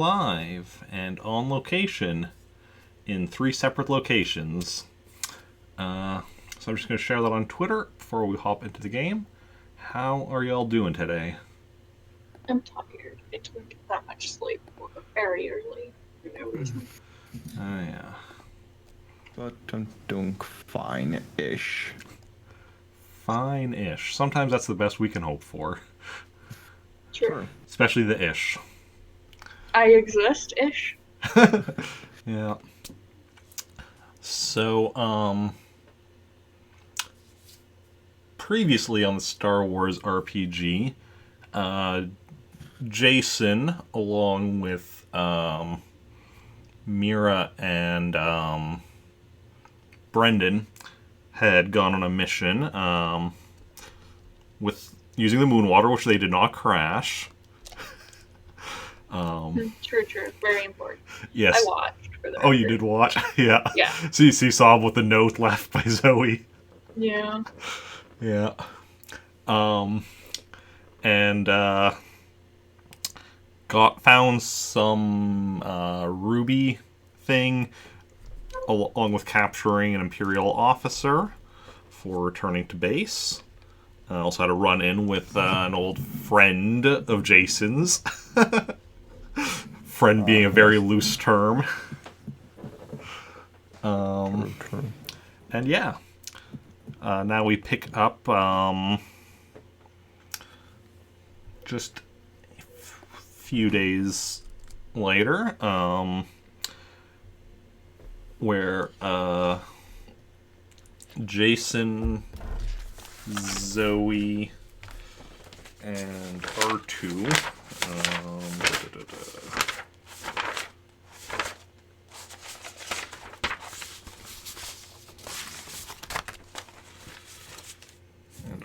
Live and on location in 3 separate locations. So I'm just going to share that on Twitter before we hop into the game. How are y'all doing today? I'm tired. I didn't get that much sleep. Woke up very early for no reason. Oh, yeah. But I'm doing fine-ish. Fine-ish. Sometimes that's the best we can hope for. True. Especially the ish. I exist-ish. Yeah. So, previously on the Star Wars RPG, Jacen, along with Mira and Brendan, had gone on a mission with using the Moonwater, which they did not crash. True. Very important. Yes. I watched for that. Oh, you did watch? Yeah. Yeah. So you saw with the note left by Zoey. Yeah. Yeah. And found some ruby thing along with capturing an Imperial officer for returning to base. Also had a run-in with an old friend of Jacen's. Friend being a very loose term. True. And yeah. Now we pick up just a few days later, where Jacen, Zoey, and R2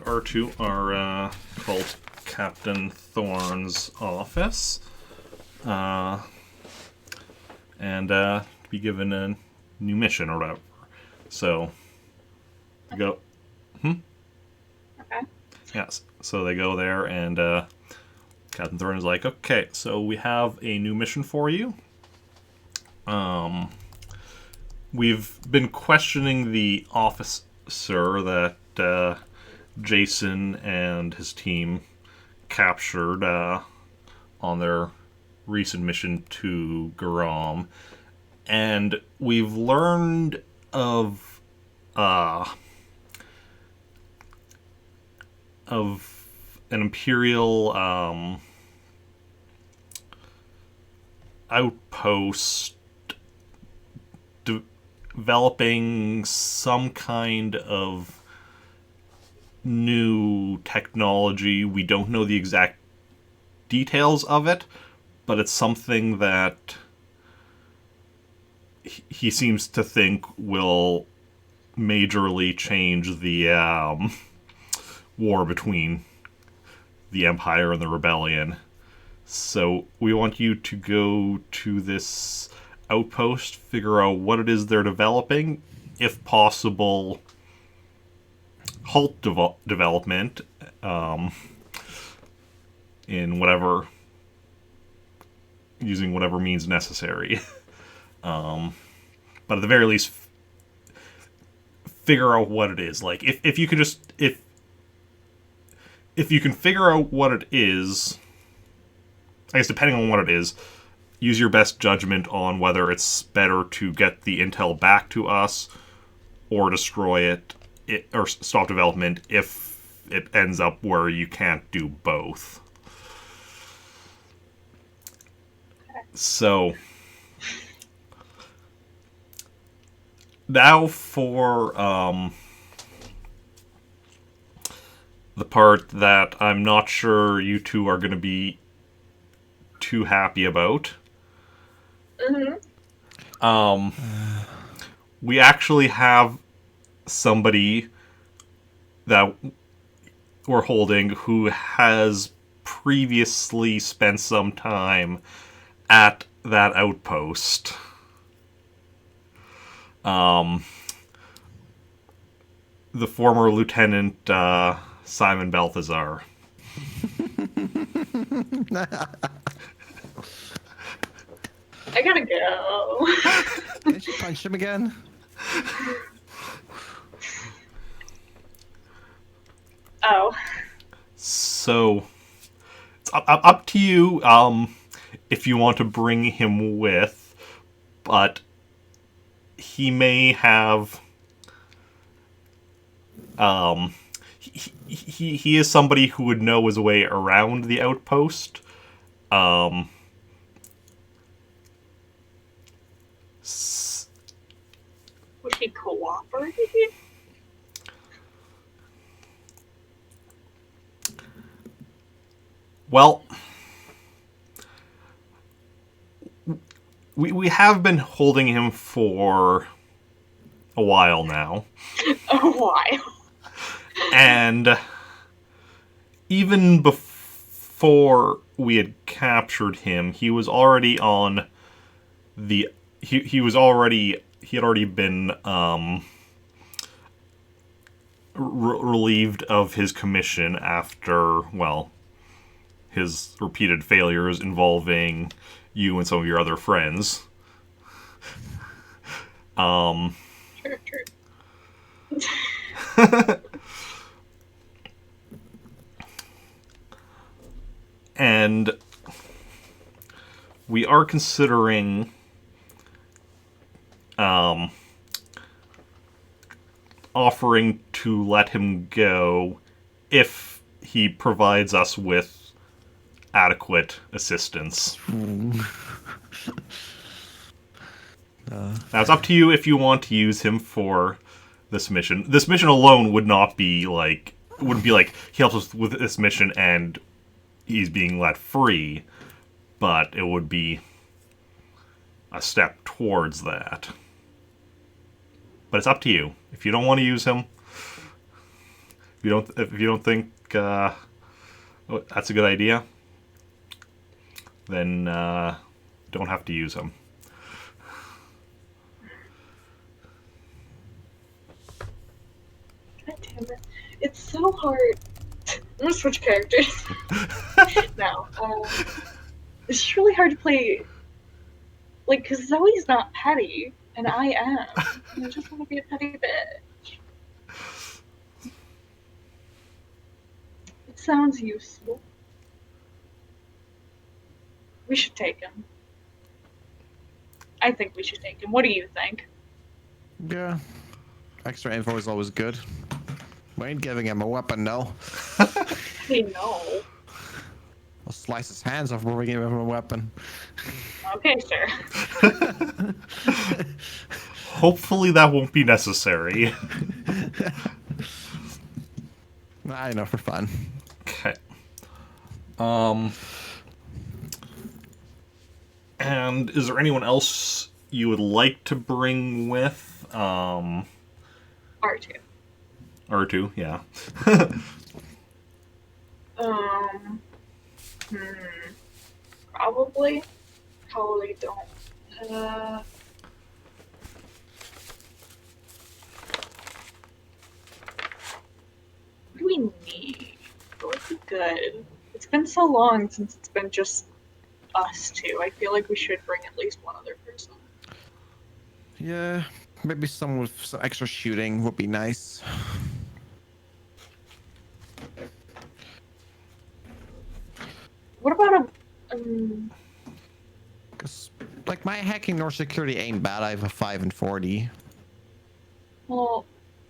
R2 are called Captain Thorne's office, and be given a new mission or whatever. So, they go. Okay. Yes. So they go there, and Captain Thorne is like, "Okay, so we have a new mission for you. We've been questioning the officer that Jacen and his team captured on their recent mission to Garam, and we've learned of an Imperial outpost developing some kind of new technology. We don't know the exact details of it, but it's something that he seems to think will majorly change the war between the Empire and the Rebellion. So we want you to go to this outpost, figure out what it is they're developing, if possible, halt development in whatever, using whatever means necessary. But at the very least, figure out what it is. Like, if you could just, if you can figure out what it is, I guess depending on what it is, use your best judgment on whether it's better to get the intel back to us or destroy it, or stop development if it ends up where you can't do both. So, now for the part that I'm not sure you two are going to be too happy about. We actually have somebody that we're holding who has previously spent some time at that outpost. The former Lieutenant Simon Balthazar. I gotta go. Did you punch him again? Oh. So it's up to you if you want to bring him with, but he may have he is somebody who would know his way around the outpost. Would he cooperate? Well, we have been holding him for a while now. A while. And even before we had captured him, he was already on the he had already been relieved of his commission after, well, his repeated failures involving you and some of your other friends. True. And we are considering offering to let him go if he provides us with adequate assistance. Now it's up to you if you want to use him for this mission. This mission alone would not be like wouldn't be like he helps us with this mission and he's being let free, but it would be a step towards that. But it's up to you. If you don't want to use him, if you don't think that's a good idea, then don't have to use him. God damn it. It's so hard. I'm gonna switch characters. No. It's really hard to play. Like, because Zoe's not petty, and I am. And I just want to be a petty bitch. It sounds useful. We should take him. I think we should take him. What do you think? Yeah. Extra info is always good. We ain't giving him a weapon, no. Hey, no. I'll slice his hands off before we give him a weapon. Okay, sir. Hopefully that won't be necessary. I know, for fun. Okay. And is there anyone else you would like to bring with? R2. R2, yeah. Probably. Probably don't. What do we need? What would be good? It's been so long since it's been just us two. I feel like we should bring at least one other person. Yeah, maybe someone with some extra shooting would be nice. What about a Cause like my hacking nor security ain't bad. I have a 5 and 40. well,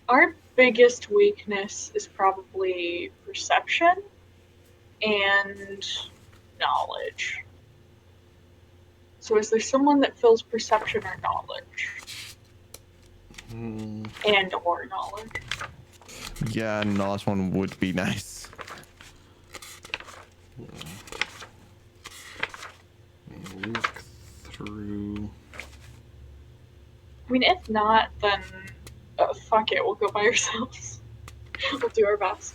our biggest weakness is probably perception and knowledge. So is there someone that fills perception or knowledge? And or knowledge. Yeah, no, this one would be nice. Look through. I mean, if not, then fuck it, we'll go by ourselves. We'll do our best.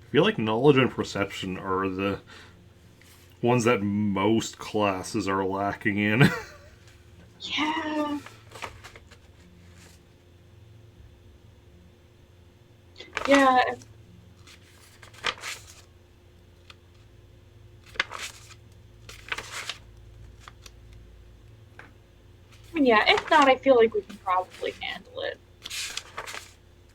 I feel like knowledge and perception are the ones that most classes are lacking in. Yeah. Yeah. I mean, yeah, if not, I feel like we can probably handle it.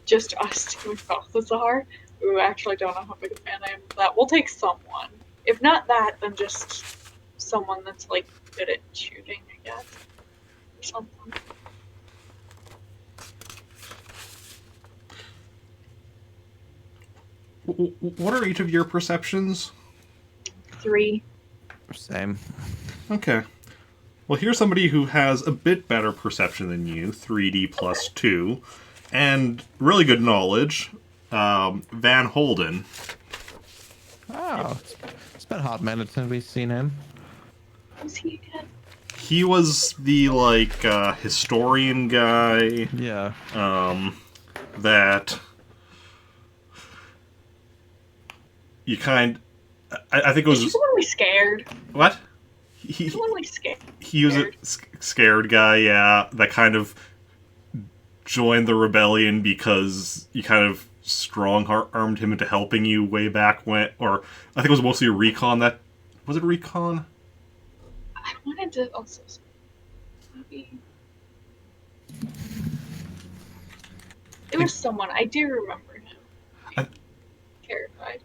Just us two with Balthazar, who actually don't know how big a fan I am of that. We'll take someone. If not that, then just someone that's, like, good at shooting, I guess. Or something. What are each of your perceptions? 3. Same. Okay. Well, here's somebody who has a bit better perception than you, 3D plus 2, and really good knowledge, Van Holden. Oh, it's been a hot minute since we've seen him. Who's he again? He was the, like, historian guy Yeah. that you I think it was... Is he the one we scared? What? He's the one we scared. He was a scared guy, yeah, that kind of joined the rebellion because you kind of strong-armed him into helping you way back when, or I think it was mostly a recon that... Was it a recon? I wanted to also... Maybe... It was someone. I do remember him. Terrified.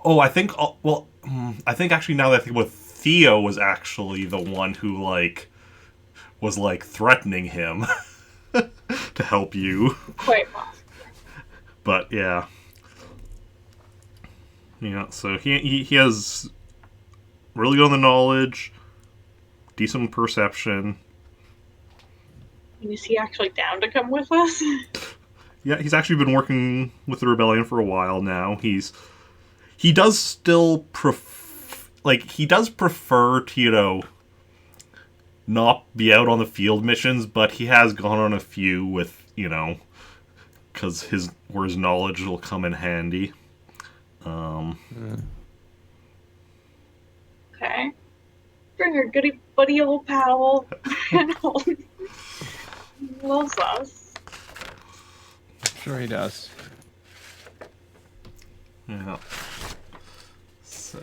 Oh, I think... Well, I think actually now that I think about it, Theo was actually the one who, like, was, like, threatening him to help you. Quite possible. But, yeah. Yeah, so he has really good on the knowledge, decent perception. And is he actually down to come with us? Yeah, he's actually been working with the rebellion for a while now. He does still he does prefer to, you know, not be out on the field missions, but he has gone on a few with, you know, because his knowledge will come in handy. Okay. Bring our goody buddy old pal. Loves us. Sure he does. Yeah. So.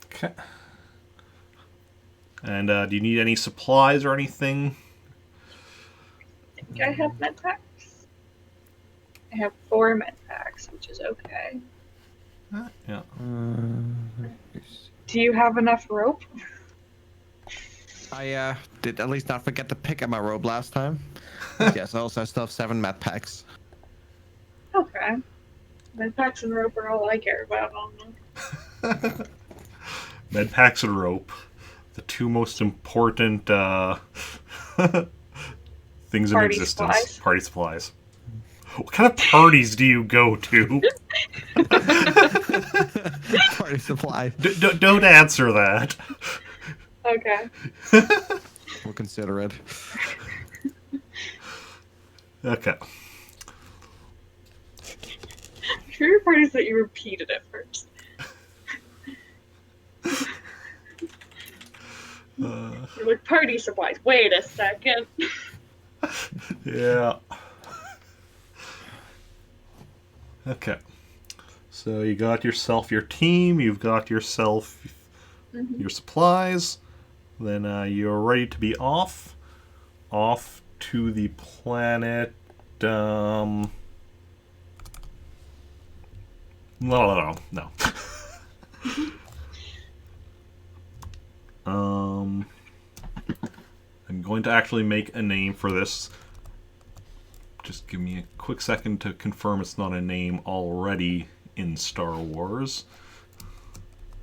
Okay. And do you need any supplies or anything? I think I have med packs. I have 4 med packs, which is okay. Yeah. Do you have enough rope? I did at least not forget to pick up my robe last time. Yes, I also still have 7 med packs. Okay. Med packs and rope are all I care about on them. Med packs and rope. The 2 most important things in Party existence. supplies. Party supplies. What kind of parties do you go to? Party supply. Don't answer that. Okay. We'll consider it. Okay. For your parties that you repeated at first. You're like, party supplies. Wait a second. Yeah. Okay. So you got yourself your team, you've got yourself your supplies, then you're ready to be off. Off to the planet, no. I'm going to actually make a name for this. Just give me a quick second to confirm it's not a name already in Star Wars.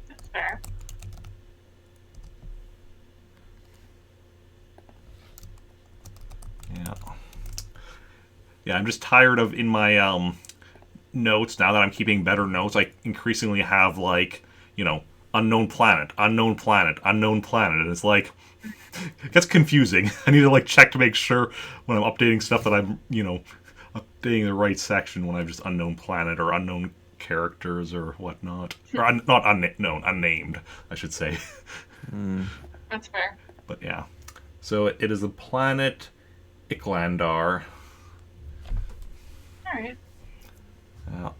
That's fair. Yeah. Yeah, I'm just tired of in my notes, now that I'm keeping better notes, I increasingly have, like, you know, unknown planet, unknown planet, unknown planet, and it's like, it gets confusing. I need to, like, check to make sure when I'm updating stuff that I'm, you know, updating the right section when I'm just unknown planet or unknown characters or whatnot. Or not unknown, unnamed, I should say. That's fair. But yeah. So it is the planet Iklandar. Alright. Yeah.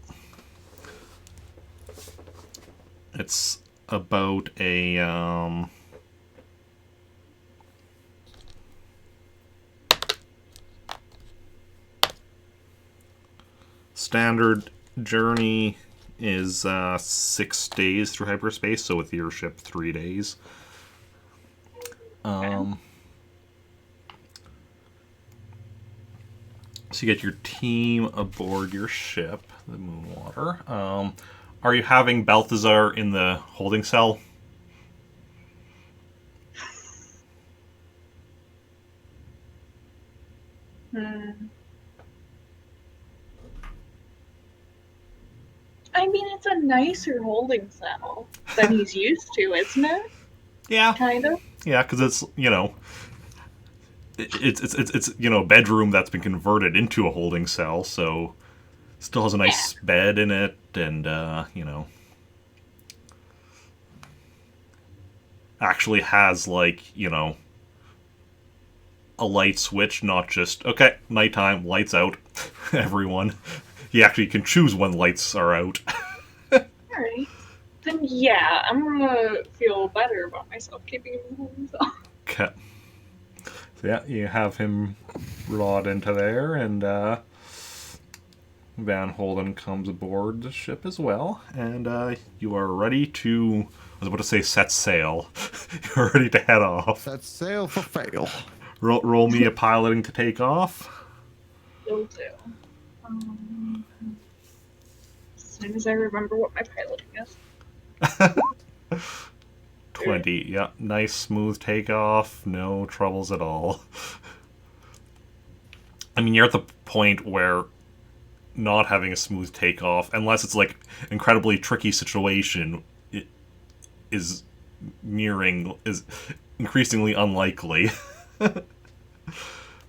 It's about a standard journey is 6 days through hyperspace, so with your ship 3 days. So you get your team aboard your ship, the Moonwater. Are you having Balthazar in the holding cell? I mean, it's a nicer holding cell than he's used to, isn't it? Yeah. Kind of. Yeah, because it's, it's a bedroom that's been converted into a holding cell, so still has a nice bed in it, and actually has a light switch, not just okay, nighttime, lights out, everyone. You actually can choose when lights are out. Alright. Then yeah, I'm gonna feel better about myself keeping him in the holding cell. Okay. So yeah, you have him brought into there, and Van Holden comes aboard the ship as well, and you are ready to, I was about to say set sail. You're ready to head off. Set sail for fail. Roll me a piloting to take off. Will do. As soon as I remember what my piloting is. 20. Yeah, nice smooth takeoff, no troubles at all. I mean, you're at the point where not having a smooth takeoff, unless it's like incredibly tricky situation, is increasingly unlikely.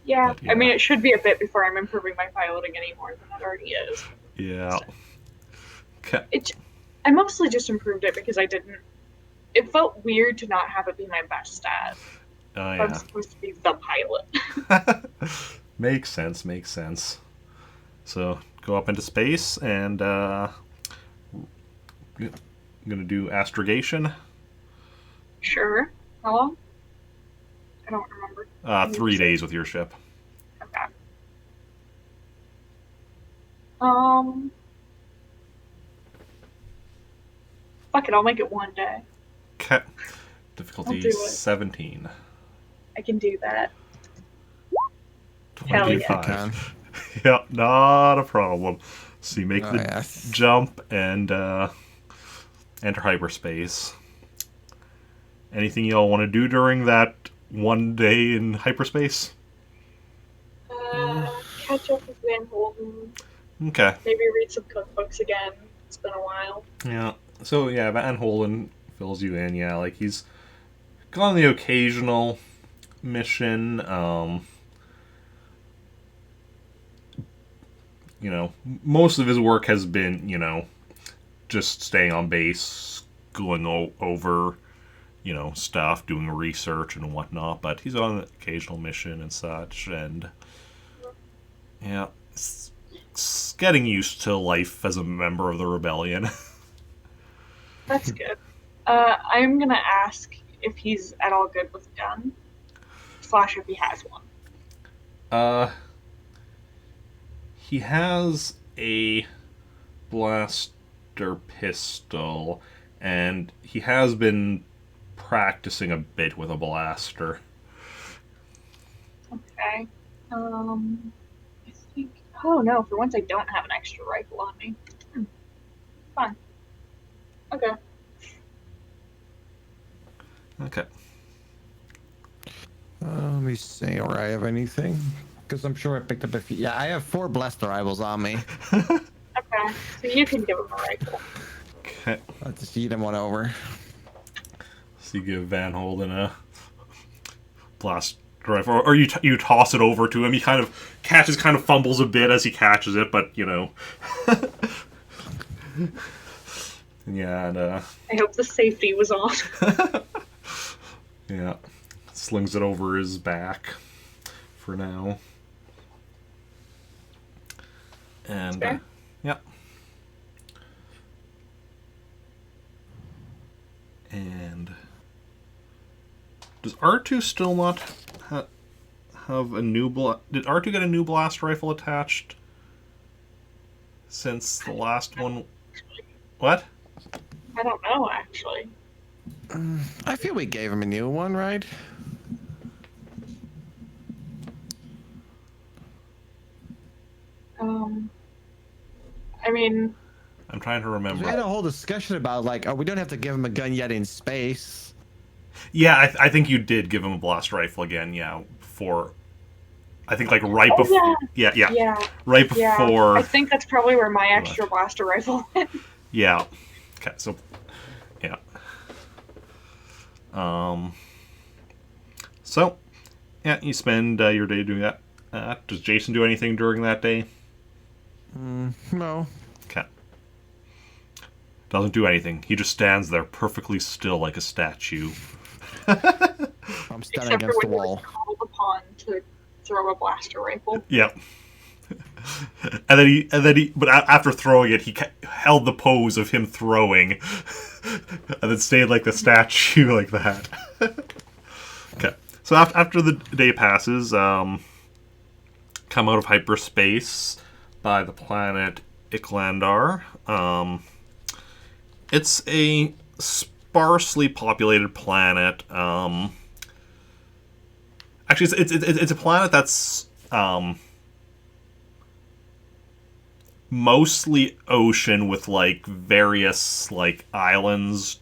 Yeah, But, yeah. I mean, it should be a bit before I'm improving my piloting any more than it already is. Yeah. Okay. I mostly just improved it because I didn't. It felt weird to not have it be my best stat. Oh, I'm yeah. supposed to be the pilot. Makes sense. So, go up into space, and I'm gonna do astrogation. Sure. How long? I don't remember. 3 days with your ship. Okay. Fuck it, I'll make it one day. Okay. I'll Difficulty do it. 17. I can do that. Hell yeah. 25. Yep, not a problem. So you make the yes. jump and enter hyperspace. Anything y'all want to do during that 1 day in hyperspace? Catch up with Van Holden. Okay. Maybe read some cookbooks again. It's been a while. Yeah. So yeah, Van Holden fills you in. Yeah, like he's gone on the occasional mission. Most of his work has been, just staying on base, going over, stuff, doing research and whatnot. But he's on an occasional mission and such, and yeah, it's getting used to life as a member of the rebellion. That's good. I'm gonna ask if he's at all good with a gun. / if he has one. He has a blaster pistol, and he has been practicing a bit with a blaster. Okay. I think. Oh no! For once, I don't have an extra rifle on me. Fine. Okay. Okay. Let me see. Or I have anything? Because I'm sure I picked up a few. Yeah, I have 4 blaster rifles on me. Okay. So you can give him a rifle. Okay. I'll just eat him one over. So you give Van Holden a blast rifle, or you toss it over to him. He kind of catches, kind of fumbles a bit as he catches it, but yeah, and I hope the safety was on. yeah. slings it over his back for now. And yeah. And does R2 still not have a new did R2 get a new blast rifle attached since the last one? What? I don't know, actually. I feel we gave him a new one, right? I mean, I'm trying to remember. We had a whole discussion about like, oh, we don't have to give him a gun yet in space. Yeah, I think you did give him a blast rifle again. Yeah, before. I think like right before. Yeah. Right before. I think that's probably where my extra blaster rifle went. Yeah. Okay. So. Yeah. So, yeah, you spend your day doing that. Does Jacen do anything during that day? No. Okay. Doesn't do anything. He just stands there perfectly still like a statue. I'm standing Except against for the when wall. he was called upon to throw a blaster rifle. Yep. And then he, but after throwing it, he held the pose of him throwing, and then stayed like the statue like that. Okay. So after the day passes, come out of hyperspace by the planet Iklandar. It's a sparsely populated planet. Actually, it's a planet that's mostly ocean with like various like islands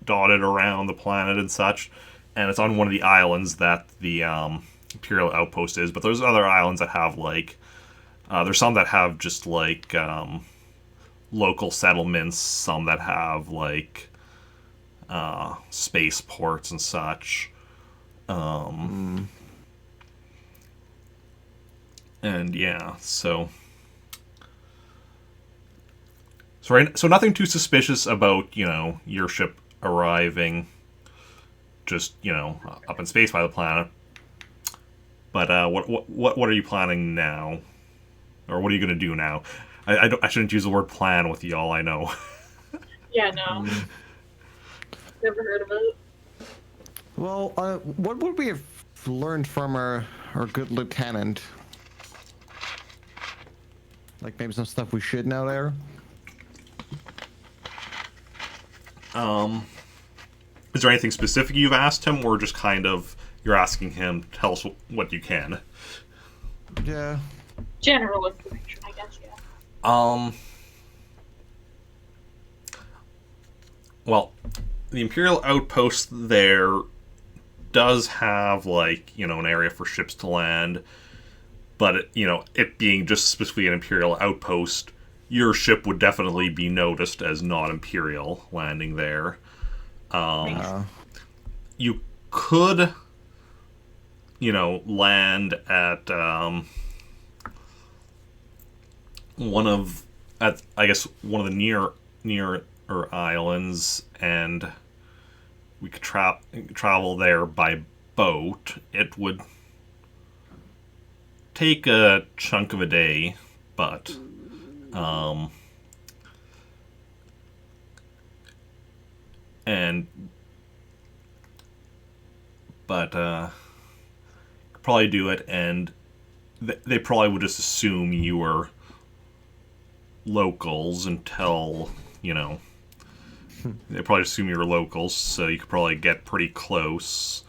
dotted around the planet and such. And it's on one of the islands that the Imperial outpost is. But there's other islands that have like there's some that have just like local settlements, some that have like space ports and such. And yeah, so nothing too suspicious about, you know, your ship arriving just, you know, up in space by the planet. But what are you planning now? Or what are you going to do now? I shouldn't use the word plan with y'all, I know. Yeah, no. Never heard of it. Well, what would we have learned from our good lieutenant? Like maybe some stuff we should know there? Is there anything specific you've asked him, or just kind of you're asking him to tell us what you can? Yeah. General information, I guess, yeah. Well, the Imperial outpost there does have, like, you know, an area for ships to land, but, it being just specifically an Imperial outpost, your ship would definitely be noticed as not Imperial landing there. You could, land at one of the near islands, and we could travel there by boat. It would take a chunk of a day, but probably do it, and they probably would just assume you were locals until, they probably assume you were locals, so you could probably get pretty close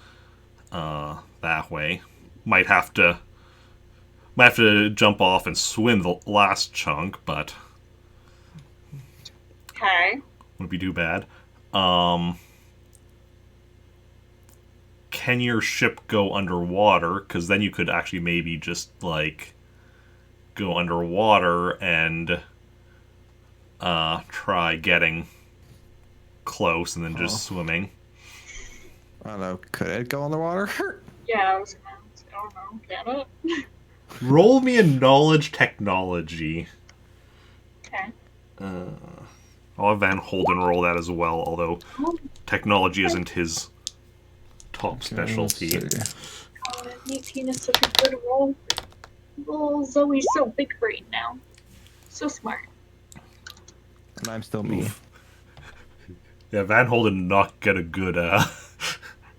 that way. Might have to jump off and swim the last chunk, but Okay. wouldn't be too bad. Can your ship go underwater? Because then you could actually maybe just, like, go underwater and try getting close and then just swimming. I don't know. Could it go on the water? Yeah, I was gonna say, I don't know, can it? Roll me a knowledge technology. Okay. I'll have Van Holden roll that as well, although technology isn't his top specialty. Let's see. 18 is such a good roll. Oh, Zoe's so big right now. So smart. And I'm still me. Yeah, Van Holden did not get a good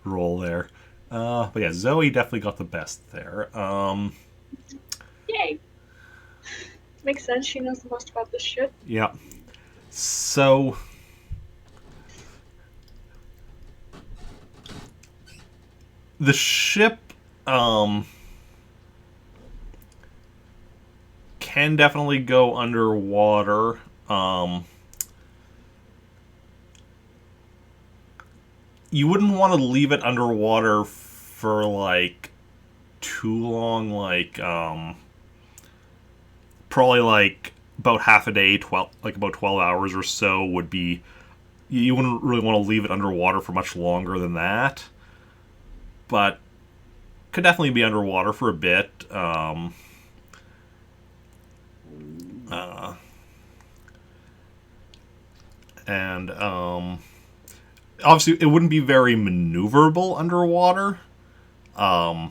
roll there. But yeah, Zoe definitely got the best there. Yay. Makes sense. She knows the most about this shit. Yeah. So the ship can definitely go underwater. You wouldn't want to leave it underwater for like too long, like probably like about half a day, about 12 hours or so would be. You wouldn't really want to leave it underwater for much longer than that, but could definitely be underwater for a bit. And obviously, it wouldn't be very maneuverable underwater, but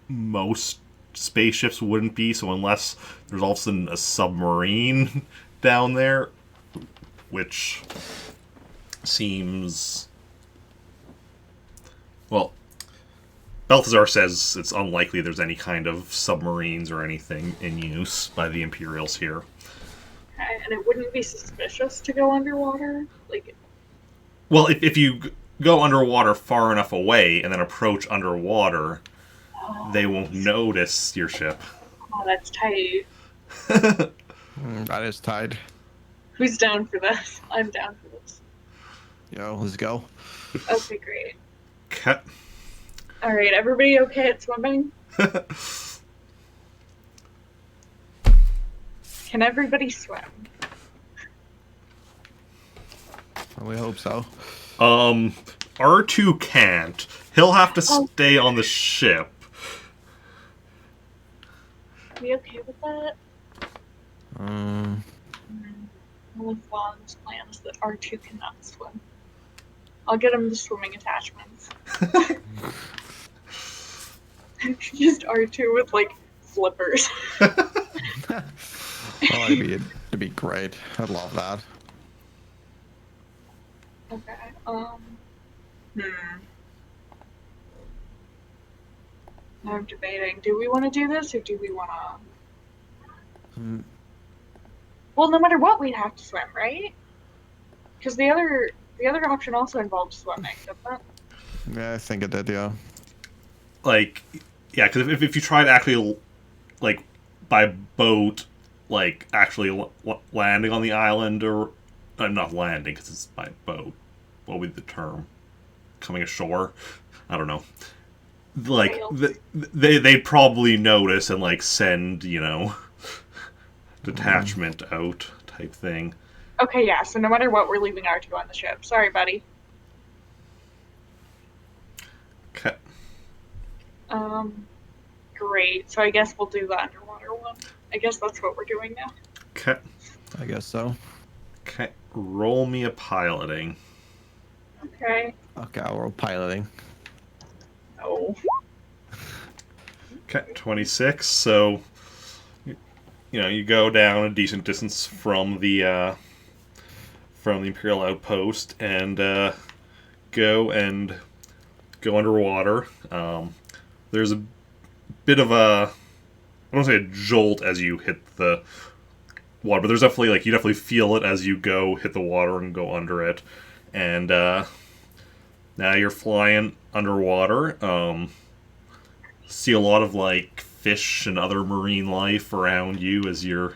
most spaceships wouldn't be. So unless there's all of a sudden a submarine down there, which seems, well, Balthazar says it's unlikely there's any kind of submarines or anything in use by the Imperials here. Okay, and it wouldn't be suspicious to go underwater? Like, Well, if you go underwater far enough away and then approach underwater, they won't notice your ship. oh, that's tight. That is tied. Who's down for this? I'm down for this. Yo, let's go. Okay, great. Cut. Alright, everybody okay at swimming? Can everybody swim? We hope so. R2 can't. He'll have to stay on the ship. Are we okay with that? Only flaw in this plan is that R2 cannot swim. I'll get him the swimming attachments. Just R2 with, like, flippers. Oh, it'd be great. I'd love that. Okay, I'm debating. Do we want to do this, or do we want to... Well, no matter what, we'd have to swim, right? Because the other option also involves swimming, doesn't it? Yeah, I think it did, yeah. Like, yeah, because if you tried actually, like, by boat, like, actually landing on the island, or... not landing, because it's by boat. What would be the term? Coming ashore? I don't know. Like, they'd probably notice and, like, send, you know, detachment out type thing. Okay, yeah, so no matter what, we're leaving R2 on the ship. Sorry, buddy. Okay. Great. So I guess we'll do the underwater one. I guess that's what we're doing now. Okay. I guess so. Okay. Roll me a piloting. Okay. Okay, I'll roll piloting. Oh. Okay, 26. So, you know, you go down a decent distance from the Imperial outpost and go underwater. There's a bit of a, I don't want to say a jolt as you hit the water, but there's definitely, like, you definitely feel it as you go hit the water and go under it. And now you're flying underwater. See a lot of, like, fish and other marine life around you as you're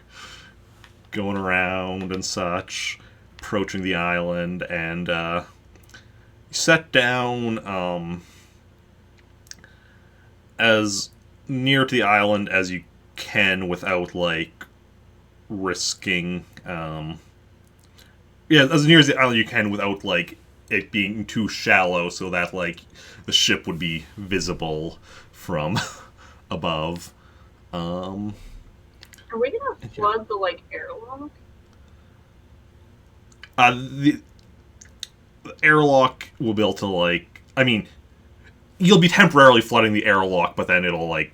going around and such, approaching the island, and you set down as near to the island as you can without, like, risking, as near as the island you can without, like, it being too shallow so that, like, the ship would be visible from above. Are we gonna flood the, like, airlock? the airlock will be able to, like, I mean, you'll be temporarily flooding the airlock, but then it'll, like,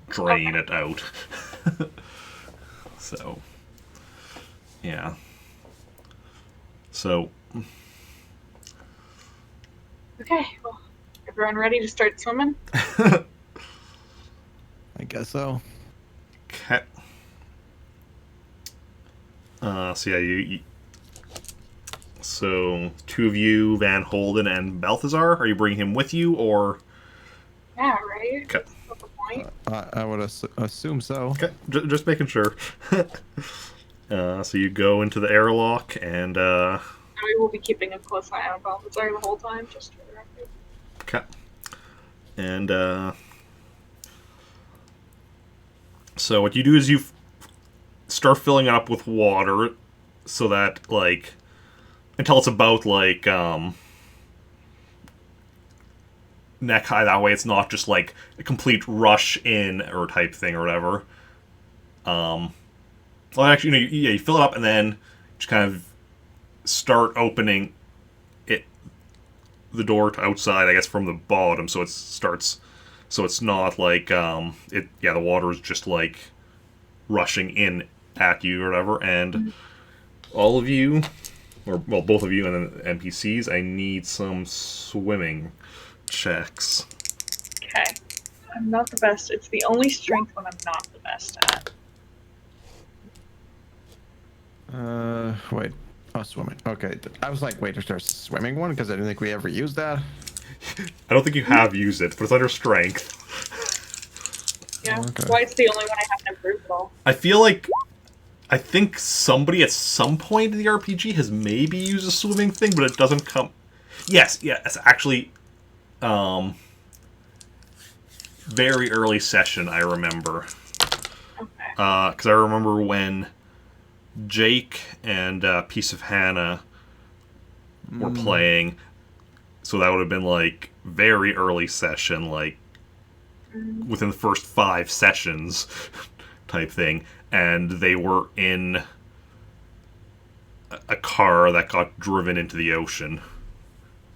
drain it out. So, yeah. So, Okay, well, everyone ready to start swimming? I guess so. okay. So yeah, so two of you, Van Holden and Balthazar, are you bringing him with you, or? Yeah, right? Okay. That's the point. I would assume so. Okay, just making sure. So you go into the airlock, and We will be keeping a close eye on Balthazar the whole time, just for the record. okay, and so what you do is you start filling it up with water, so that, like, until it's about, like, neck high. That way, it's not just like a complete rush in or type thing or whatever. Well, actually, you fill it up and then just kind of start opening it, the door to outside, I guess, from the bottom, so it starts. So it's not like it. Yeah, the water is just like rushing in at you or whatever, and all of you, or well, both of you and then NPCs, I need some swimming checks. Okay. I'm not the best. It's the only strength one I'm not the best at. Wait. Oh, swimming. Okay. I was like, wait, is there a swimming one? Because I didn't think we ever used that. I don't think you have used it, but it's under strength. Yeah. Okay. Why it's the only one I haven't improved at all. I think somebody at some point in the RPG has maybe used a swimming thing, but it doesn't come. Yes, it's actually, very early session. I remember, Okay. because I remember when Jake and Piece of Hannah were playing. So that would have been like very early session, like within the first 5 sessions type thing, and they were in a car that got driven into the ocean,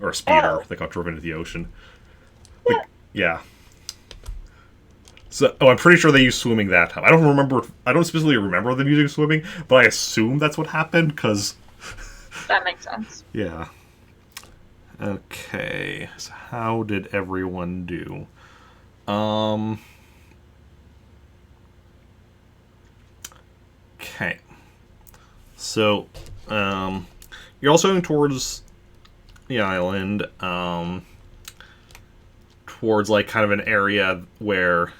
or a speeder that got driven into the ocean. Like, yeah. So, I'm pretty sure they used swimming that time. I don't remember. I don't specifically remember them using swimming, but I assume that's what happened because. That makes sense. Yeah. Okay. So how did everyone do? Okay. So, you're also going towards the island, towards like kind of an area where,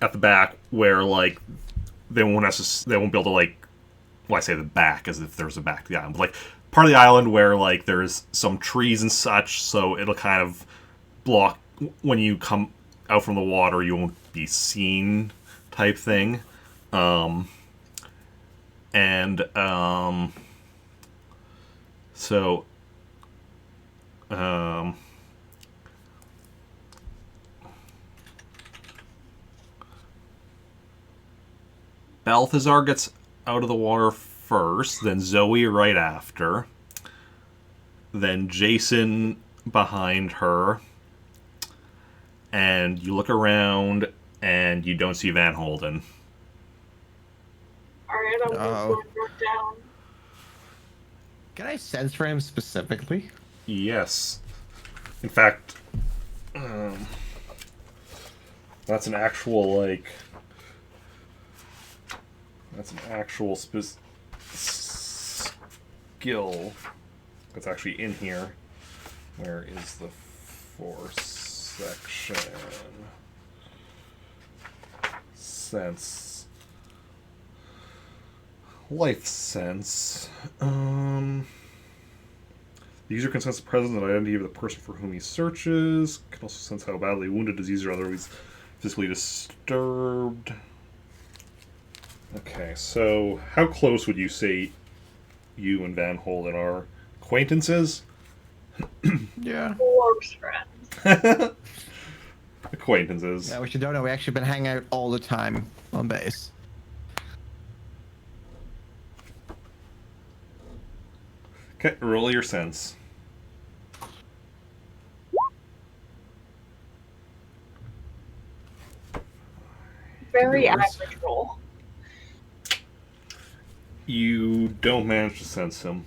at the back, where like they won't be able to, like, well, I say the back as if there's a back to the island, but like part of the island where like there's some trees and such, so it'll kind of block when you come out from the water. You won't be seen, type thing. So Balthazar gets out of the water first, then Zoe right after, then Jacen behind her, and you look around and you don't see Van Holden. Alright, I'll Uh-oh. go down. Can I sense for him specifically? Yes. In fact, that's an actual, like... That's an actual skill that's actually in here. Where is the force section? Sense. Life sense. The user can sense the presence and identity of the person for whom he searches. Can also sense how badly wounded, diseased, or otherwise physically disturbed. Okay, so how close would you say you and Van Holden are? Acquaintances? Yeah. Close friends. Acquaintances. Yeah, which you don't know, we actually been hanging out all the time on base. Okay, roll your sense. Very Yours. average roll. You don't manage to sense him.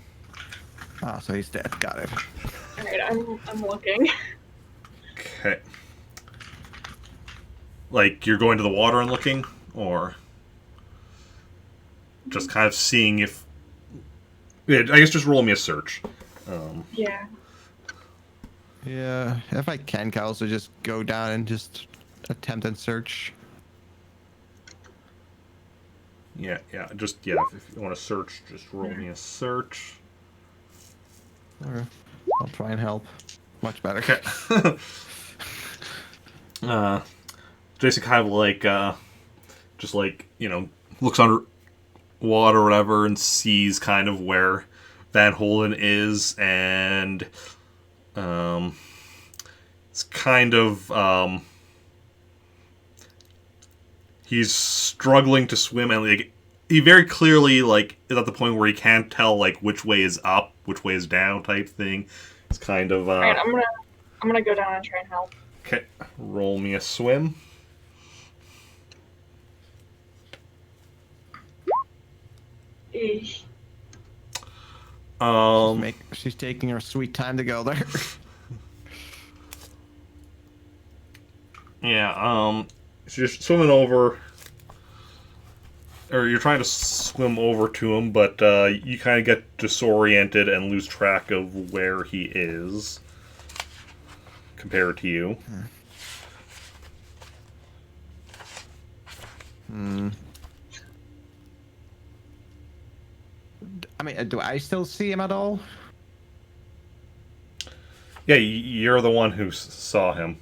Ah, so he's dead. Got it. Alright, I'm looking. Okay. Like, you're going to the water and looking? Or just kind of seeing if... Yeah, I guess just roll me a search. Yeah. Yeah, if I can also just go down and just attempt and search. Yeah, if you want to search, just roll me a search. Or I'll try and help. Much better. Okay. Jason kind of like, just like, looks under water or whatever and sees kind of where Van Holden is, and it's kind of he's struggling to swim, and like he very clearly like is at the point where he can't tell like which way is up, which way is down type thing. It's kind of Alright, I'm gonna go down and try and help. okay. Roll me a swim. Eesh. She's taking her sweet time to go there. Yeah, so you're swimming over, or you're trying to swim over to him, but you kind of get disoriented and lose track of where he is compared to you. I mean, do I still see him at all? Yeah, you're the one who saw him.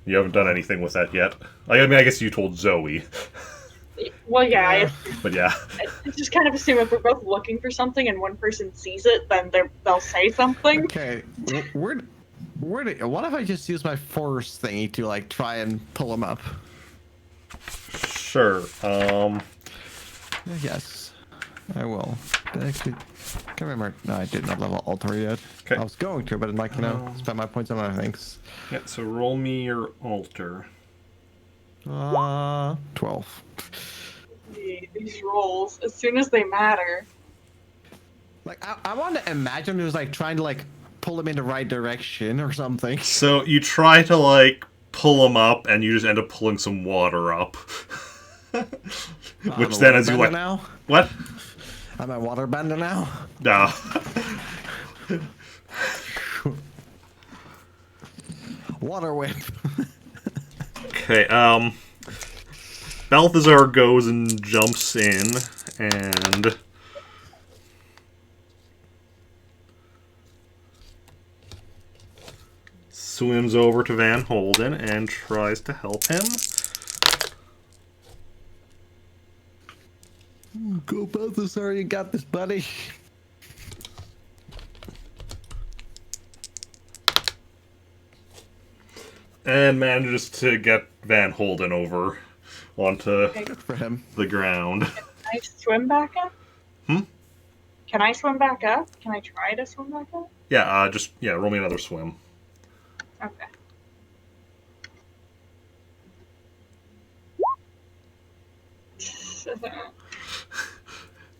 You haven't done anything with that yet. I mean, I guess you told Zoe. Well, yeah, But yeah. I just kind of assume if we're both looking for something and one person sees it, then they'll say something. Okay, what if I just use my force thingy to like try and pull him up? Sure. Yes, I will. Actually, can't remember. No, I did not level alter yet. Okay. I was going to, but I'm like, spend my points on other things. Yeah, so roll me your altar. 12. These rolls, as soon as they matter. Like, I want to imagine he was like trying to like pull him in the right direction or something. So you try to like pull him up, and you just end up pulling some water up. Which then, as you like, now? what? I'm a waterbender now. No. Water whip. Okay. Balthazar goes and jumps in, and swims over to Van Holden and tries to help him. Go Balthazar, you got this, buddy. And manages to get Van Holden over onto Good for him. the ground. Can I swim back up? Can I swim back up? Can I try to swim back up? Yeah, roll me another swim. Okay.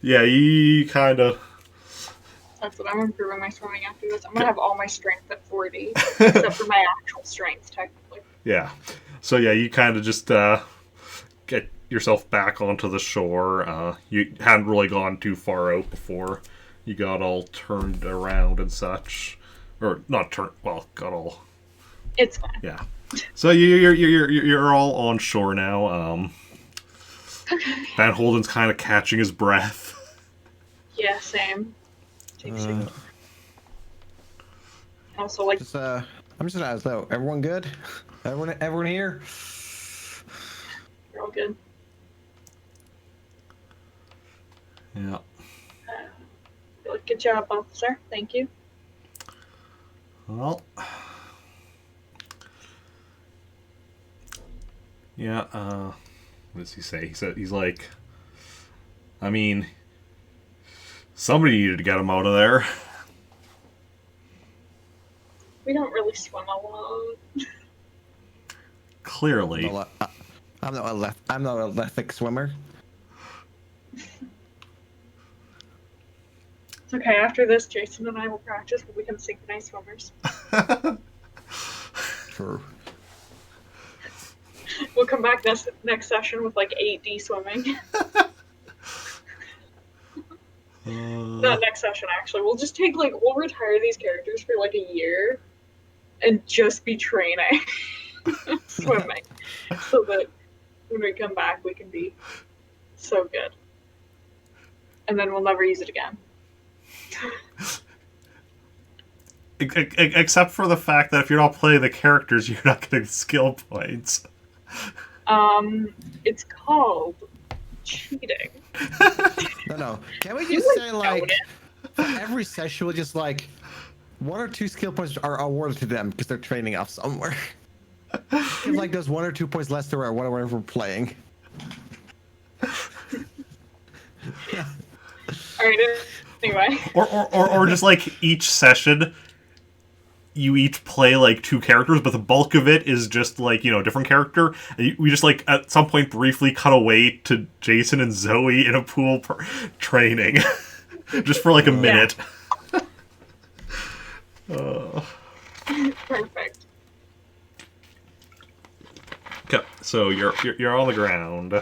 Yeah, you kind of... That's what I'm improving my swimming after this. I'm gonna have all my strength at 40, except for my actual strength, technically. Yeah. So yeah, you kind of just get yourself back onto the shore. You hadn't really gone too far out before you got all turned around and such, or not turned. Well, got all. It's fine. Yeah. So you're all on shore now. Okay. Van Holden's kind of catching his breath. Yeah, same. Takes a... Also, like, I'm just gonna ask though. Everyone good? Everyone here? you're all good. Yeah. Good job, officer. Thank you. Well. Yeah. What does he say? He said he's like. I mean, somebody needed to get him out of there. We don't really swim a lot. Clearly. I'm not a Olympic swimmer. It's okay. After this, Jacen and I will practice. We'll become synchronized swimmers. True. We'll come back next session with like 8D swimming. Not next session, actually. We'll just take we'll retire these characters for like a year and just be training swimming, so that when we come back, we can be so good. And then we'll never use it again. Except for the fact that if you're not playing the characters, you're not getting skill points. It's called cheating. No. Can we just say, like, for every session, we'll just, like, 1 or 2 skill points are awarded to them because they're training off somewhere. Give, like, those 1 or 2 points less to whatever we're playing. Yeah. Alright, anyway. Or just, like, each session, you each play, like, 2 characters, but the bulk of it is just, like, a different character. And we just, like, at some point briefly cut away to Jacen and Zoey in a pool training. Just for, like, a minute. Perfect. Okay, so you're on the ground.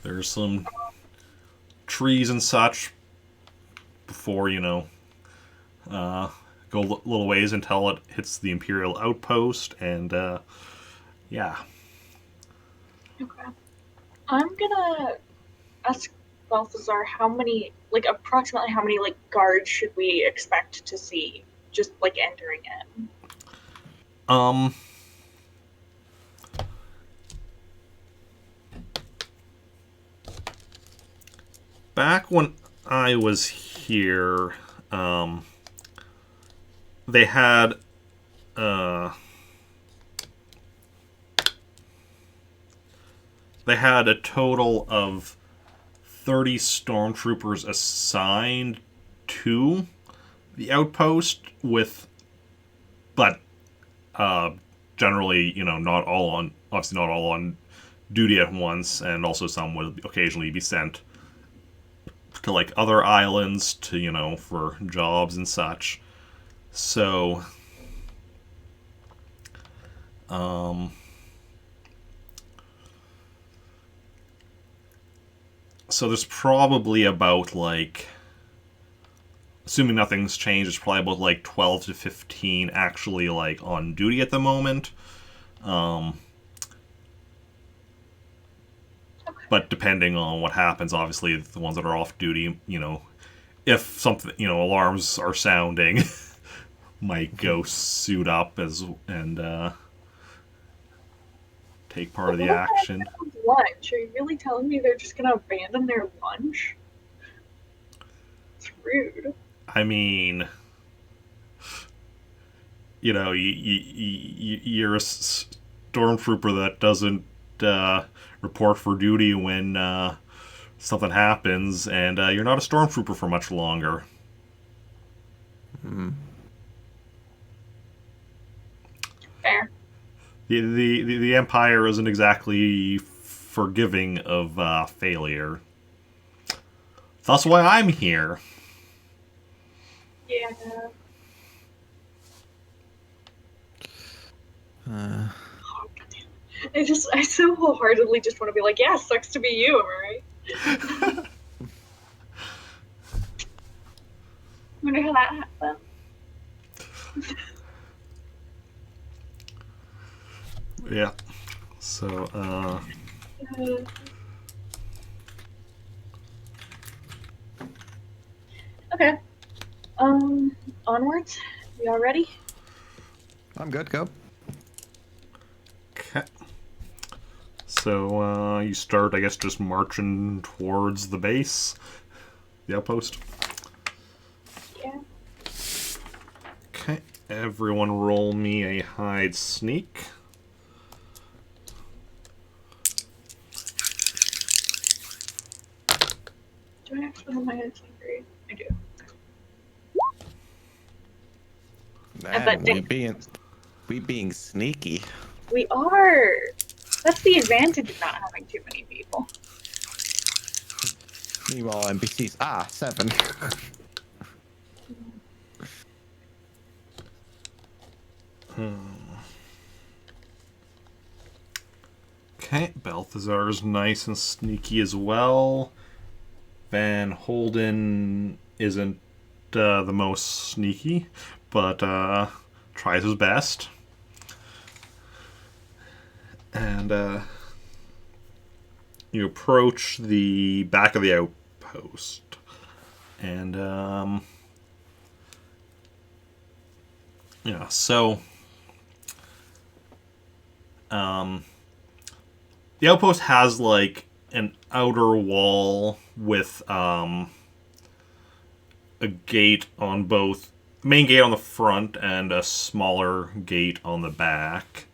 There's some trees and such before, go a little ways until it hits the Imperial outpost, and, yeah. Okay. I'm gonna ask Balthazar approximately how many, guards should we expect to see just, entering in? Back when I was here, they had a total of 30 stormtroopers assigned to the outpost, but generally, not all on duty at once, and also some would occasionally be sent to, like, other islands to, for jobs and such. So, so there's probably about, assuming nothing's changed, it's probably about, 12 to 15 actually, on duty at the moment. But depending on what happens, obviously, the ones that are off duty, if something, alarms are sounding, might go suit up and take part of the action. Lunch? Are you really telling me they're just gonna abandon their lunch? It's rude. I mean, you're a stormtrooper that doesn't report for duty when something happens, and you're not a stormtrooper for much longer. Fair. The Empire isn't exactly forgiving of failure. That's why I'm here. Yeah. I so wholeheartedly just want to be like, yeah, sucks to be you, am I right? Wonder how that happened. Yeah. So, Okay. Onwards. Y'all ready? I'm good, go. okay. So, you start, I guess, just marching towards the base, the outpost. Yeah. Okay. Everyone roll me a hide sneak. Do I actually have my head grade? I do. Man, we being sneaky. We are. That's the advantage of not having too many people. Meanwhile, NPCs. 7. Okay, Balthazar's nice and sneaky as well. Van Holden isn't the most sneaky, but tries his best. And you approach the back of the outpost. And yeah, so the outpost has like an outer wall with a gate on both, main gate on the front and a smaller gate on the back.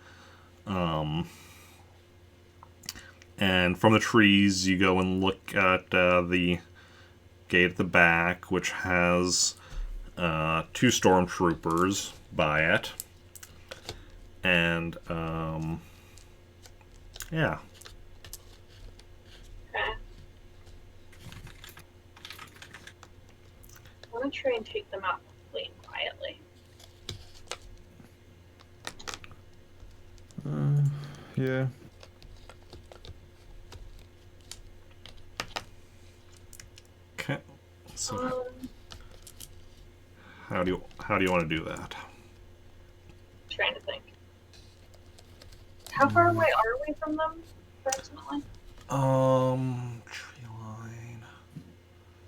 And from the trees, you go and look at the gate at the back, which has 2 stormtroopers by it. And yeah. Okay. I want to try and take them out clean quietly. Yeah. Okay. So how do you want to do that? Trying to think. How far away are we from them, approximately? Tree line.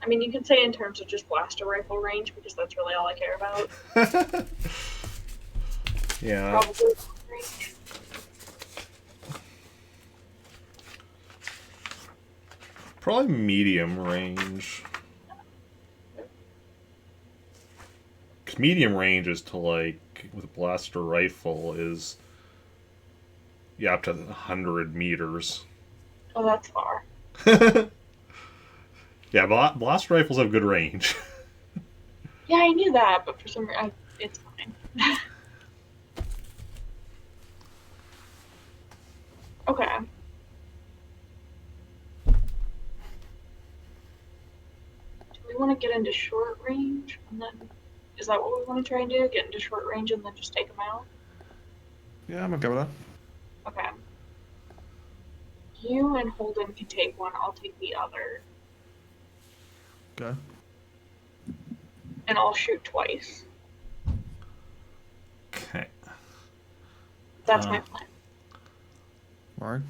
I mean, you can say in terms of just blaster rifle range, because that's really all I care about. Yeah. Probably range. Probably medium range. 'Cause medium range is to like with a blaster rifle is up to 100 meters. Oh, that's far. Yeah, blaster rifles have good range. Yeah, I knew that, but for some reason, it's fine. Okay. Do we want to get into short range, and then is that what we want to try and do? Get into short range and then just take them out? Yeah, I'm okay with that. Okay. You and Holden can take one. I'll take the other, Okay. and I'll shoot twice. Okay. That's my plan. Alright.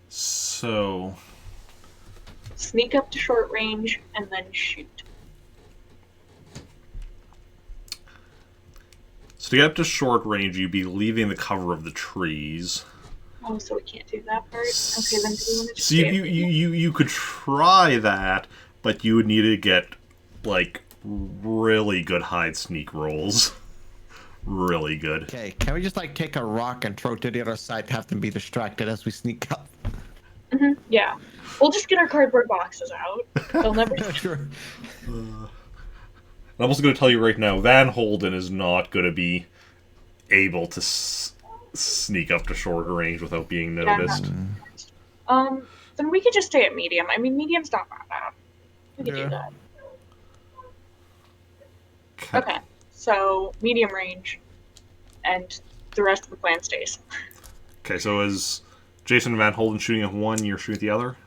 So Sneak up to short range and then shoot. to get up to short range, you'd be leaving the cover of the trees. Oh, so we can't do that part? Okay, then do we want to just So you could try that, but you would need to get like really good hide sneak rolls. Really good. Okay, can we just like take a rock and throw it to the other side to have them be distracted as we sneak up? Yeah. We'll just get our cardboard boxes out. They'll never Sure. I'm also going to tell you right now, Van Holden is not going to be able to sneak up to shorter range without being noticed. Then we could just stay at medium. I mean, medium's not that bad. We could do that. Okay, so medium range, and the rest of the plan stays. Okay, so is Jacen and Van Holden shooting at one, you're shooting at the other?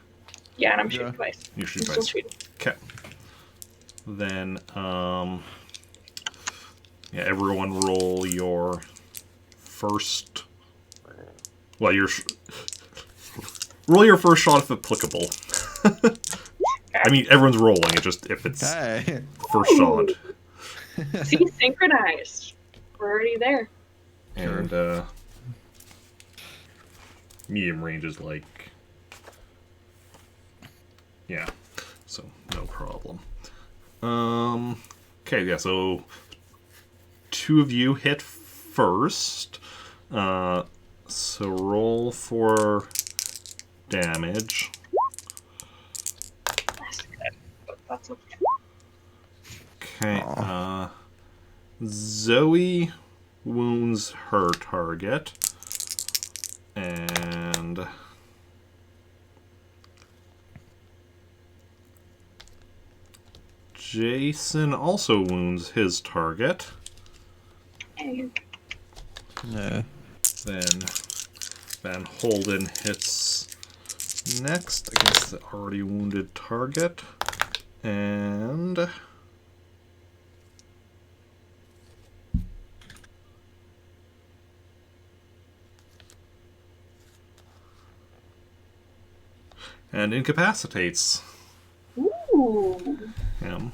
Yeah, and I'm shooting twice. You're shooting I'm twice. still shooting. Okay. Then, everyone roll your first. Well, roll your first shot if applicable. I mean, everyone's rolling. It just if it's first shot. See, synchronized. We're already there. And medium range is like, yeah, so no problem. Okay, yeah, so 2 of you hit first. So roll for damage. That's good. But that's okay. Okay. Aw. Zoe wounds her target. And Jacen also wounds his target. Yeah. Then Van Holden hits next against the already wounded target. And incapacitates Ooh. him.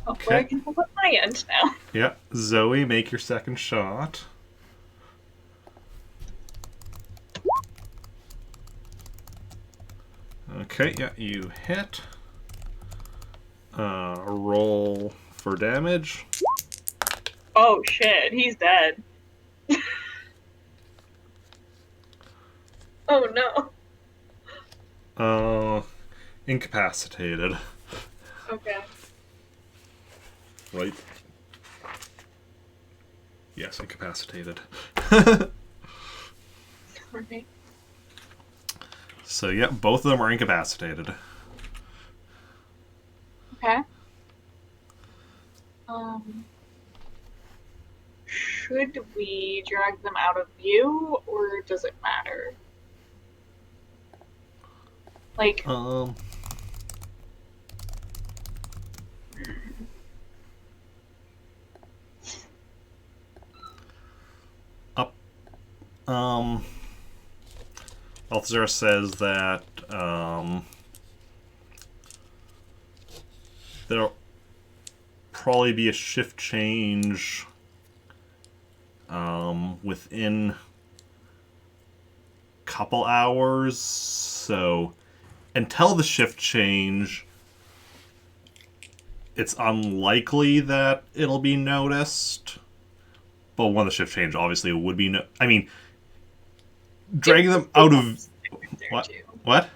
Hopefully I Okay. can hold up my end now. Yeah, Zoe, make your second shot. Okay, yeah, you hit. Roll for damage. Oh shit, he's dead. Oh no. Incapacitated. Okay. Right? Yes, incapacitated. Alright. So, yeah, both of them are incapacitated. Okay. Should we drag them out of view, or does it matter? Like, Officer says that, there'll probably be a shift change, within a couple hours, so until the shift change, it's unlikely that it'll be noticed. But when the shift change, obviously, it would be. I mean, dragging them out of what? Too. What?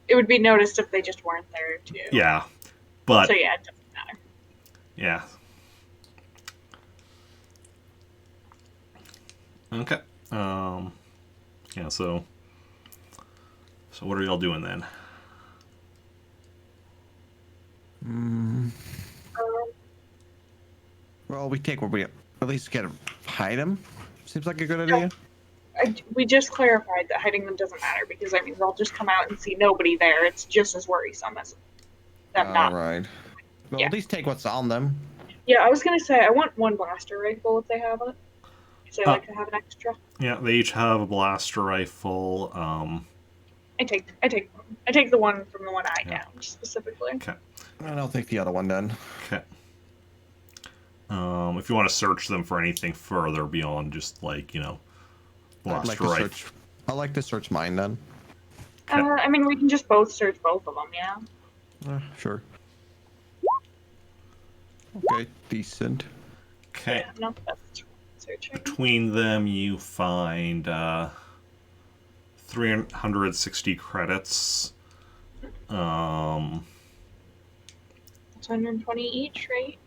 It would be noticed if they just weren't there too. Yeah, but so yeah, it doesn't matter. Yeah. Okay. Yeah. So what are y'all doing then? Well, we take what we at least get to hide him. Seems like a good idea. We just clarified that hiding them doesn't matter because I mean they'll just come out and see nobody there. It's just as worrisome as them not. All right. Well, Yeah. at least take what's on them. Yeah, I was gonna say I want one blaster rifle if they have it. Because I like to have an extra. Yeah, they each have a blaster rifle. I take the one from the one I downed specifically. Okay. I'll take the other one then. Okay. If you want to search them for anything further beyond just blaster rifle. I'd like to search mine then. Okay. I mean, we can just both search both of them, yeah. Sure. Okay, decent. Okay. Yeah, no, that's searching. Between them, you find 360 credits. It's 120 each, right?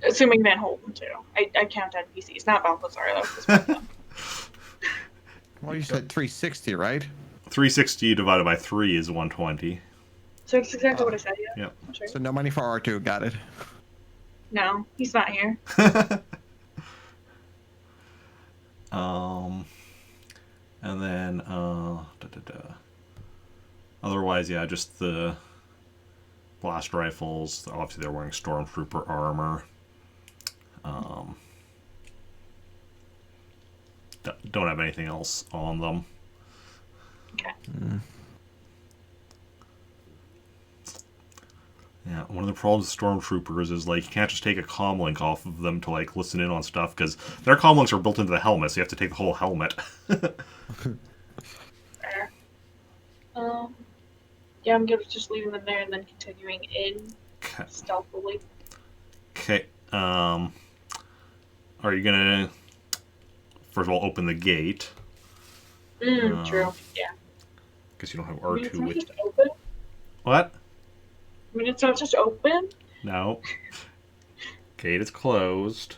Assuming Van Holden too. I count NPCs, not Balthazar though. Well, you said 360, right? 360 divided by 3 is 120. So it's exactly what I said, yeah. Yep. Sure. So no money for R2, got it. No, he's not here. And then otherwise, yeah, just the blast rifles. Obviously, they're wearing stormtrooper armor. Don't have anything else on them. Okay. Yeah, one of the problems with stormtroopers is you can't just take a comm link off of them to listen in on stuff because their comm links are built into the helmet, so you have to take the whole helmet. Fair. Yeah, I'm good with just leaving them there and then continuing in stealthily. Okay. Are you gonna first of all open the gate? True. Yeah. Because you don't have I mean, R2 it's not with. just open. What? I mean, it's not just open. No. Gate is closed.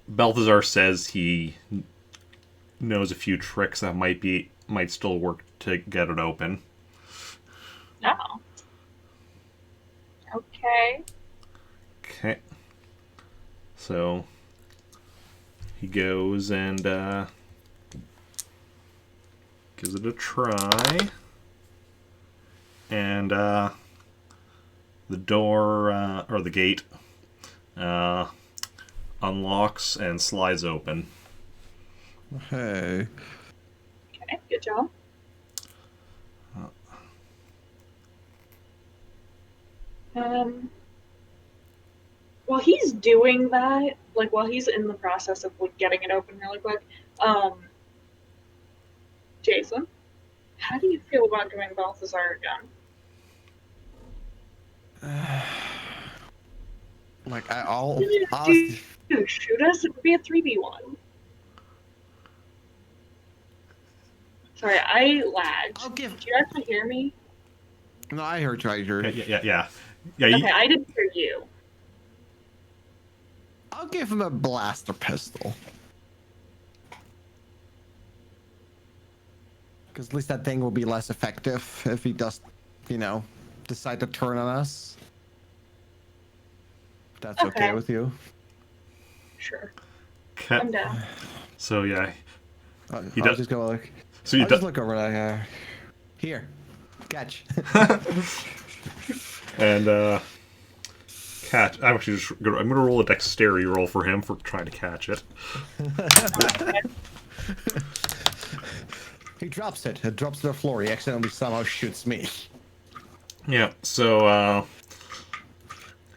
Balthazar says he knows a few tricks that might still work to get it open. No. Okay. Okay. So he goes and gives it a try. And the door, or the gate, unlocks and slides open. Hey. Okay, good job. While he's doing that, like while he's in the process of like getting it open really quick, Jacen, how do you feel about doing Balthazar again? Like I'll shoot us. It would be a 3v1. Sorry, I lagged. I'll give. Did you actually hear me? No, I heard you. I heard. Yeah. Okay, I didn't hear you. I'll give him a blaster pistol. Because at least that thing will be less effective if he does, decide to turn on us. If that's okay with you. Sure. Okay. I'm down. So yeah, I'll just go look. So you I'll just look over there. Here, catch. And catch. I'm gonna roll a dexterity roll for him for trying to catch it. He drops it. It drops to the floor. He accidentally somehow shoots me. Yeah. So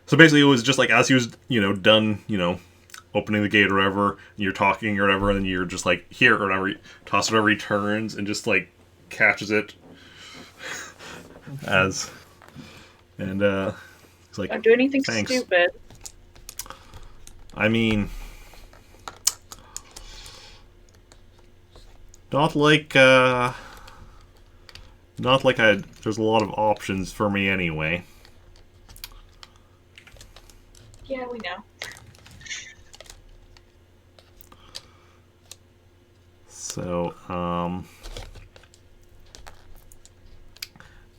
basically, it was just like as he was, done, opening the gate or whatever, and you're talking or whatever, and you're just like here or whatever, toss it wherever he turns, and just like catches it as, and he's like, Don't do anything thanks. stupid. I mean, not like there's a lot of options for me anyway. Yeah, we know. So,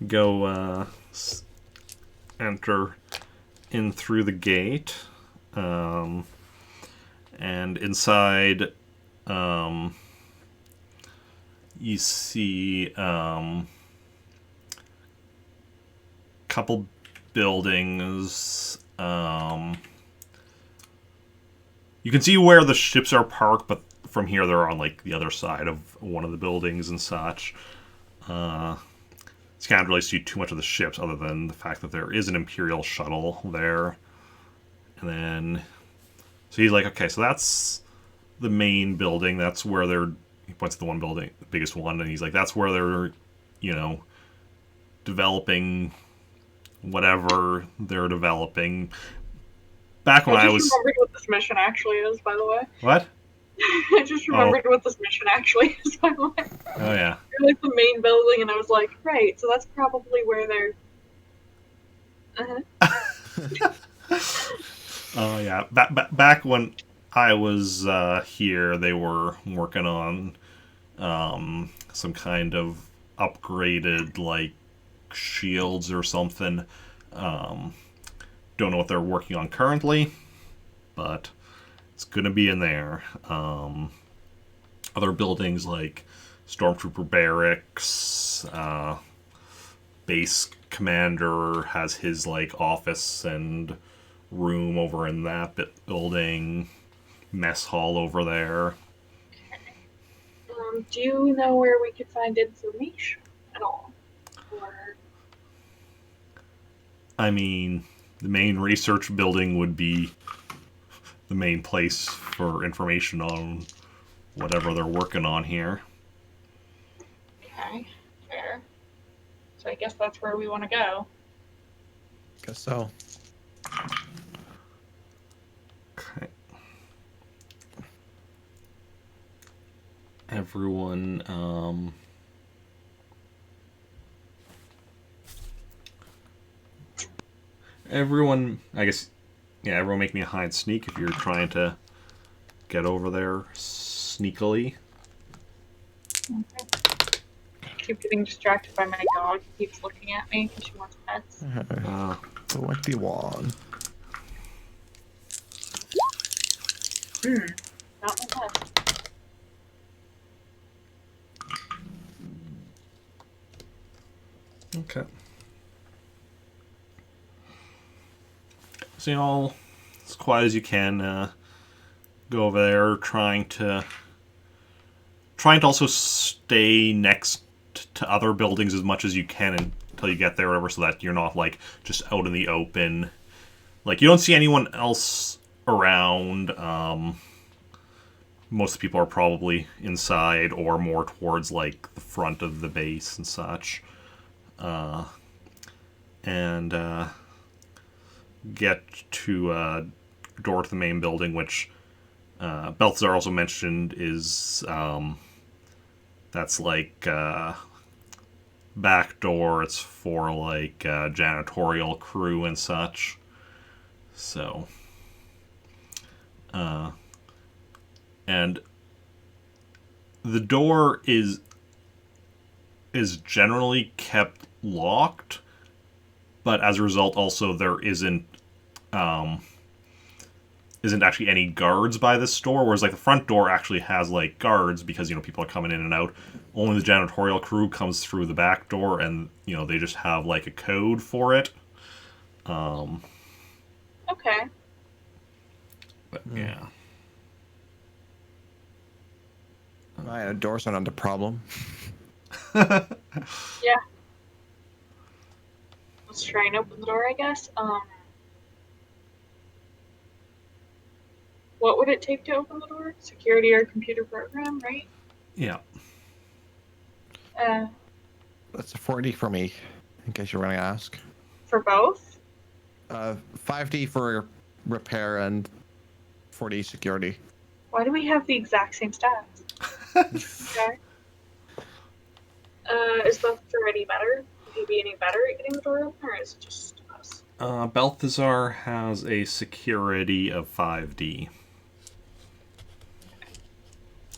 go enter in through the gate, and inside, you see couple buildings. You can see where the ships are parked, but from here they're on like the other side of one of the buildings and such. You can't really see too much of the ships other than the fact that there is an Imperial shuttle there. And then, so he's like, okay, so that's the main building. That's where he points to the one building, the biggest one, and he's like, that's where they're, developing whatever they're developing. Back when I just remembered what this mission actually is, by the way. What? I just remembered what this mission actually is, by the way. Oh, yeah. You're like the main building, and I was like, right, so that's probably where they're... Oh, yeah. Back when I was here, they were working on some kind of upgraded, like, shields or something. Don't know what they're working on currently, but it's going to be in there. Other buildings like Stormtrooper Barracks, Base Commander has his like office and room over in that building, mess hall over there. Do you know where we could find information at all? Or... I mean, the main research building would be the main place for information on whatever they're working on here. Okay, fair. So I guess that's where we want to go. Guess so. Okay. Everyone, Everyone, I guess, yeah, everyone make me a hide sneak if you're trying to get over there sneakily. Okay. Keep getting distracted by my dog. He keeps looking at me because she wants pets. 21. Not my pet. Okay. So you all, as quiet as you can, go over there, trying to also stay next to other buildings as much as you can until you get there, or whatever, so that you're not like just out in the open. Like you don't see anyone else around. Most of the people are probably inside or more towards like the front of the base and such. And get to door to the main building, which Balthazar also mentioned is that's like back door. It's for like janitorial crew and such. So, and the door is generally kept locked, but as a result, also there isn't actually any guards by this store. Whereas like the front door actually has like guards because people are coming in and out. Only the janitorial crew comes through the back door, and they just have like a code for it. Okay. But yeah. Right, doors are not the problem. Yeah. Let's try and open the door, I guess. What would it take to open the door? Security or computer program, right? Yeah. That's a 40 for me, in case you're going to ask. For both? 5D for repair and 40 security. Why do we have the exact same stats? Okay. Is Balthazar any better? Would he be any better at getting the door open, or is it just us? Balthazar has a security of 5D.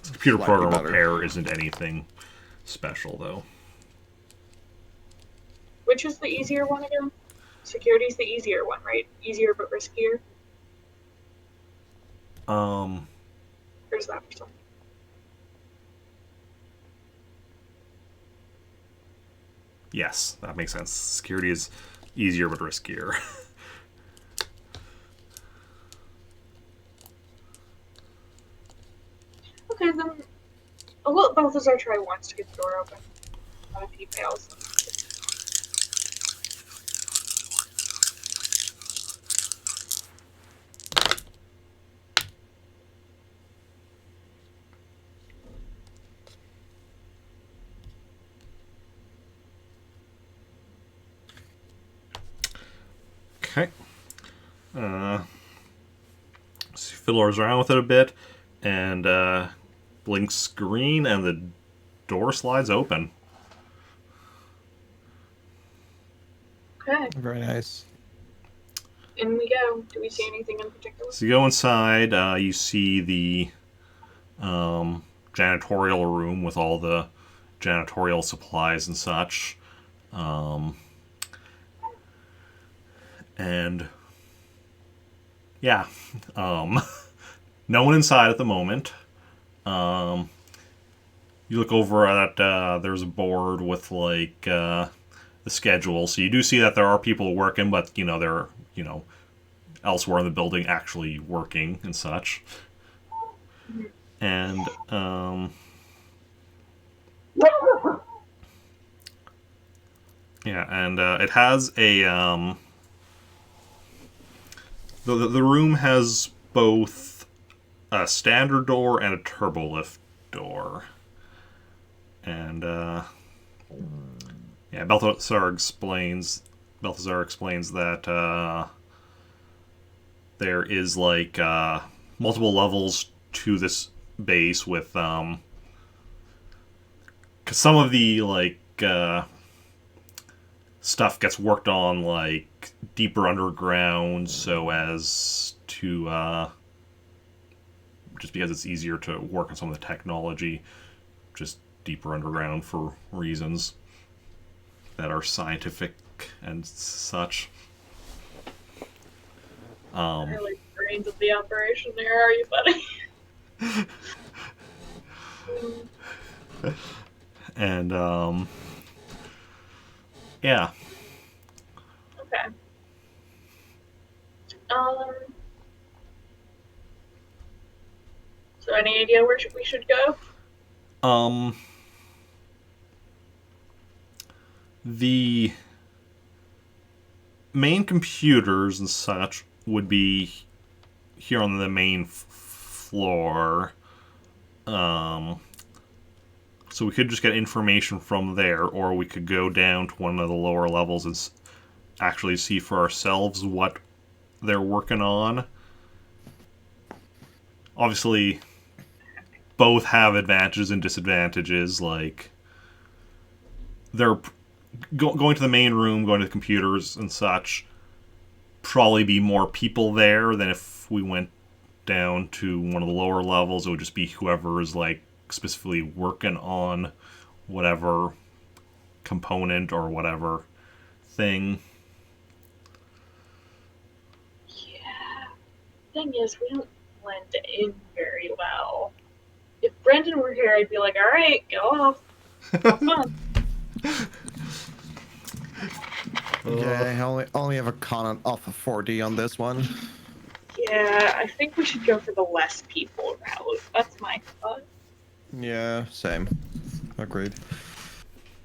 Computer Slightly program better. repair isn't anything special, though. Which is the easier one again? Security's the easier one, right? Easier but riskier? Or is that for something? Yes, that makes sense. Security is easier but riskier. Okay, then I'll let Balthazar try once to get the door open. And if he fails, then Okay. So fiddles around with it a bit, and blinks green, and the door slides open. okay, Very nice. in we go. Do we see anything in particular? So you go inside, you see the janitorial room with all the janitorial supplies and such. And yeah, no one inside at the moment. You look over at there's a board with like the schedule, so you do see that there are people working, but they're elsewhere in the building actually working and such. And yeah, and it has a the room has both a standard door and a turbo lift door. And yeah, Balthazar explains that there is like multiple levels to this base with 'cause some of the like stuff gets worked on like deeper underground so as to just because it's easier to work on some of the technology, just deeper underground for reasons that are scientific and such. You're like brains of the operation there, are you, buddy? And yeah. Okay. So any idea where we should go? The main computers and such would be here on the main floor. So we could just get information from there, or we could go down to one of the lower levels and actually see for ourselves what they're working on. Obviously, both have advantages and disadvantages. Like, they're going to the main room, going to the computers and such, probably be more people there than if we went down to one of the lower levels. It would just be whoever is like specifically working on whatever component or whatever thing. Yeah. Thing is, we don't blend in very well. If Brendan were here, I'd be like, all right, go off. Have fun. Yeah, I only have a con off of 4D on this one. Yeah, I think we should go for the less people route. That's my thought. Yeah, same. Agreed.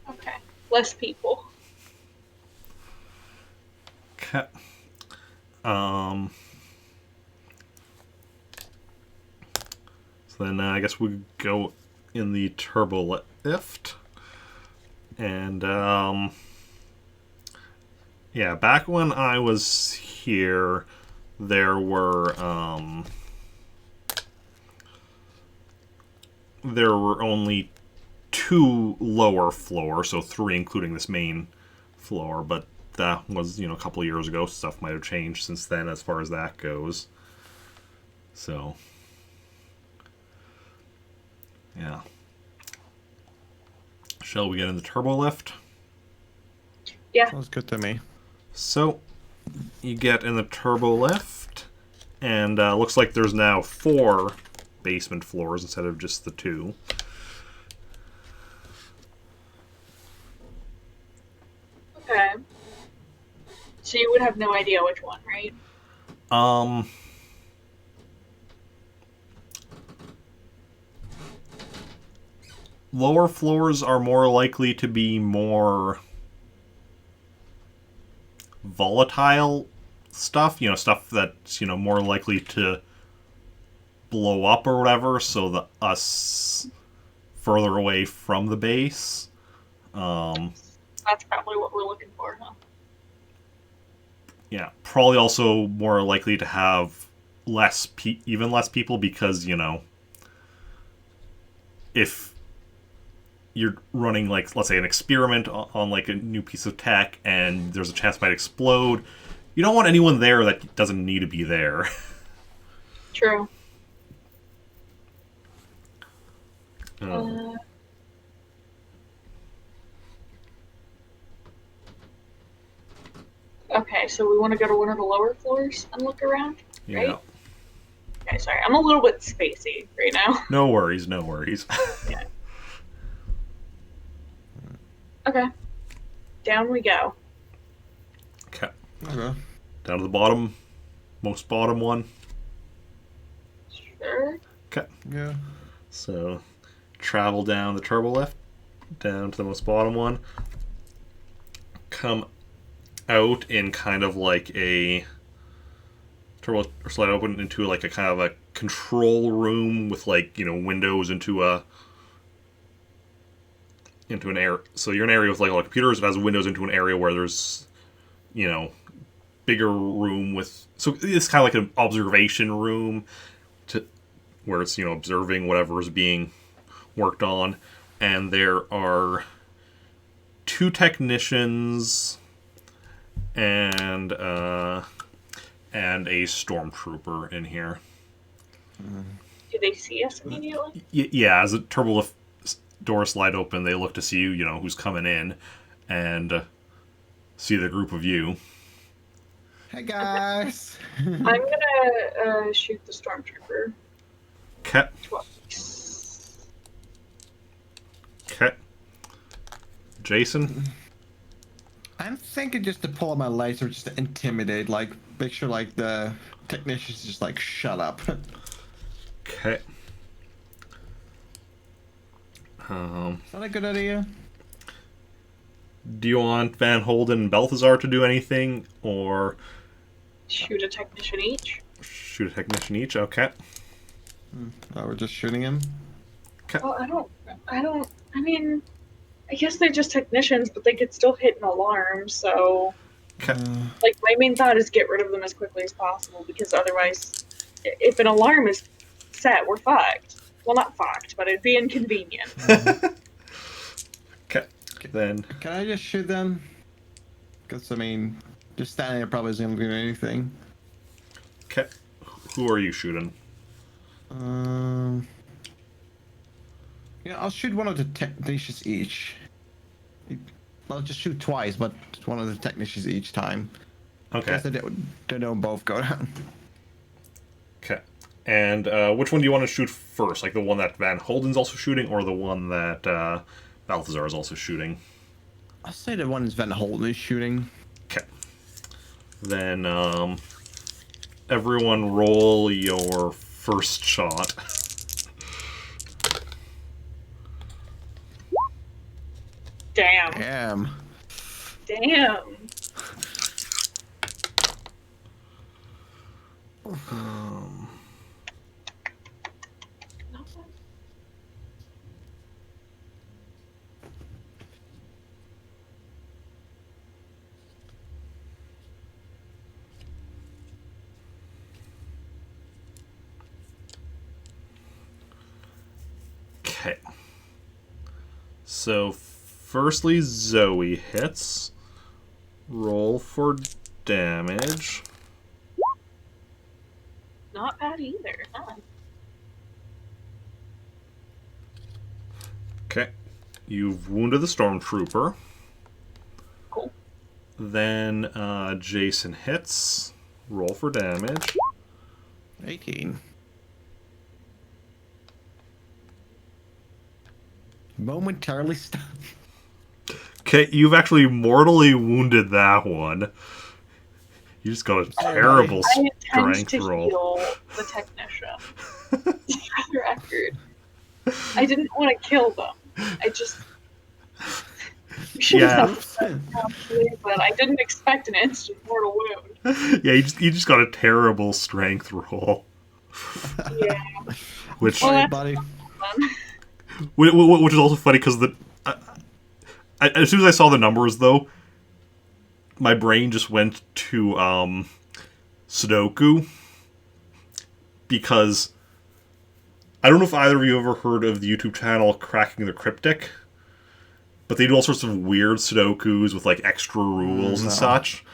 Okay. Less people. Okay. So then I guess we go in the turbo lift. And yeah, back when I was here, there were only 2 lower floors, so 3 including this main floor, but that was, a couple of years ago. Stuff might have changed since then as far as that goes. So, yeah. Shall we get in the turbo lift? Yeah. Sounds good to me. So, you get in the turbo lift, and looks like there's now 4 basement floors instead of just the 2. Okay. So you would have no idea which one, right? Lower floors are more likely to be more volatile stuff, stuff that's, more likely to blow up or whatever, so the us further away from the base. That's probably what we're looking for, huh? Yeah, probably also more likely to have even less people because, if you're running, like, let's say an experiment on like a new piece of tech and there's a chance it might explode, you don't want anyone there that doesn't need to be there. True. Okay, so we want to go to one of the lower floors and look around, right? Yeah. Okay, sorry, I'm a little bit spacey right now. No worries, no worries. Yeah. Okay. Down we go. Okay. Okay. Down to the bottom, most bottom one. Sure. Okay. Yeah. So, travel down the turbo lift, down to the most bottom one. Come out in kind of like a turbo slide open into like a kind of a control room with like, windows into an area. So you're in an area with like a lot of computers. It has windows into an area where there's, bigger room with. So it's kind of like an observation room where it's, observing whatever is being worked on. And there are 2 technicians and a stormtrooper in here. Do they see us immediately? Yeah, as the turbolift doors slide open, they look to see you, who's coming in, and see the group of you. Hey guys. I'm gonna shoot the stormtrooper Okay. twice. Okay. Jacen? I'm thinking just to pull out my laser, just to intimidate, like make sure like the technicians just like shut up. Okay. Is that a good idea? Do you want Van Holden and Balthazar to do anything, or Shoot a technician each. shoot a technician each? Okay. Oh, we're just shooting him. Okay. Well, I mean, I guess they're just technicians, but they could still hit an alarm, so... Okay. Like, my main thought is get rid of them as quickly as possible, because otherwise, if an alarm is set, we're fucked. Well, not fucked, but it'd be inconvenient. Okay. Then. Can I just shoot them? Because I mean, just standing there probably isn't gonna do anything. Okay. Who are you shooting? Yeah, I'll shoot one of the technicians each. I'll just shoot twice, but one of the technicians each time. Okay. Guess they don't both go down. Okay. And which one do you want to shoot first? Like the one that Van Holden's also shooting, or the one that Balthazar is also shooting? I'll say the one is Van Holden is shooting. Okay. Then everyone roll your first shot. Damn. Okay. So, firstly, Zoe hits. Roll for damage. Not bad either. Huh? Okay. You've wounded the stormtrooper. Cool. Then Jacen hits. Roll for damage. 18. Momentarily stunned. Okay, you've actually mortally wounded that one. You just got a terrible I intend strength to roll. heal the technician. For the record. I didn't want to kill them. I just... We should have done that properly, but I didn't expect an instant mortal wound. Yeah, you just got a terrible strength roll. Yeah. Which, Sorry, buddy. which is also funny because as soon as I saw the numbers, though, my brain just went to Sudoku, because I don't know if either of you ever heard of the YouTube channel Cracking the Cryptic, but they do all sorts of weird Sudokus with like extra rules and such,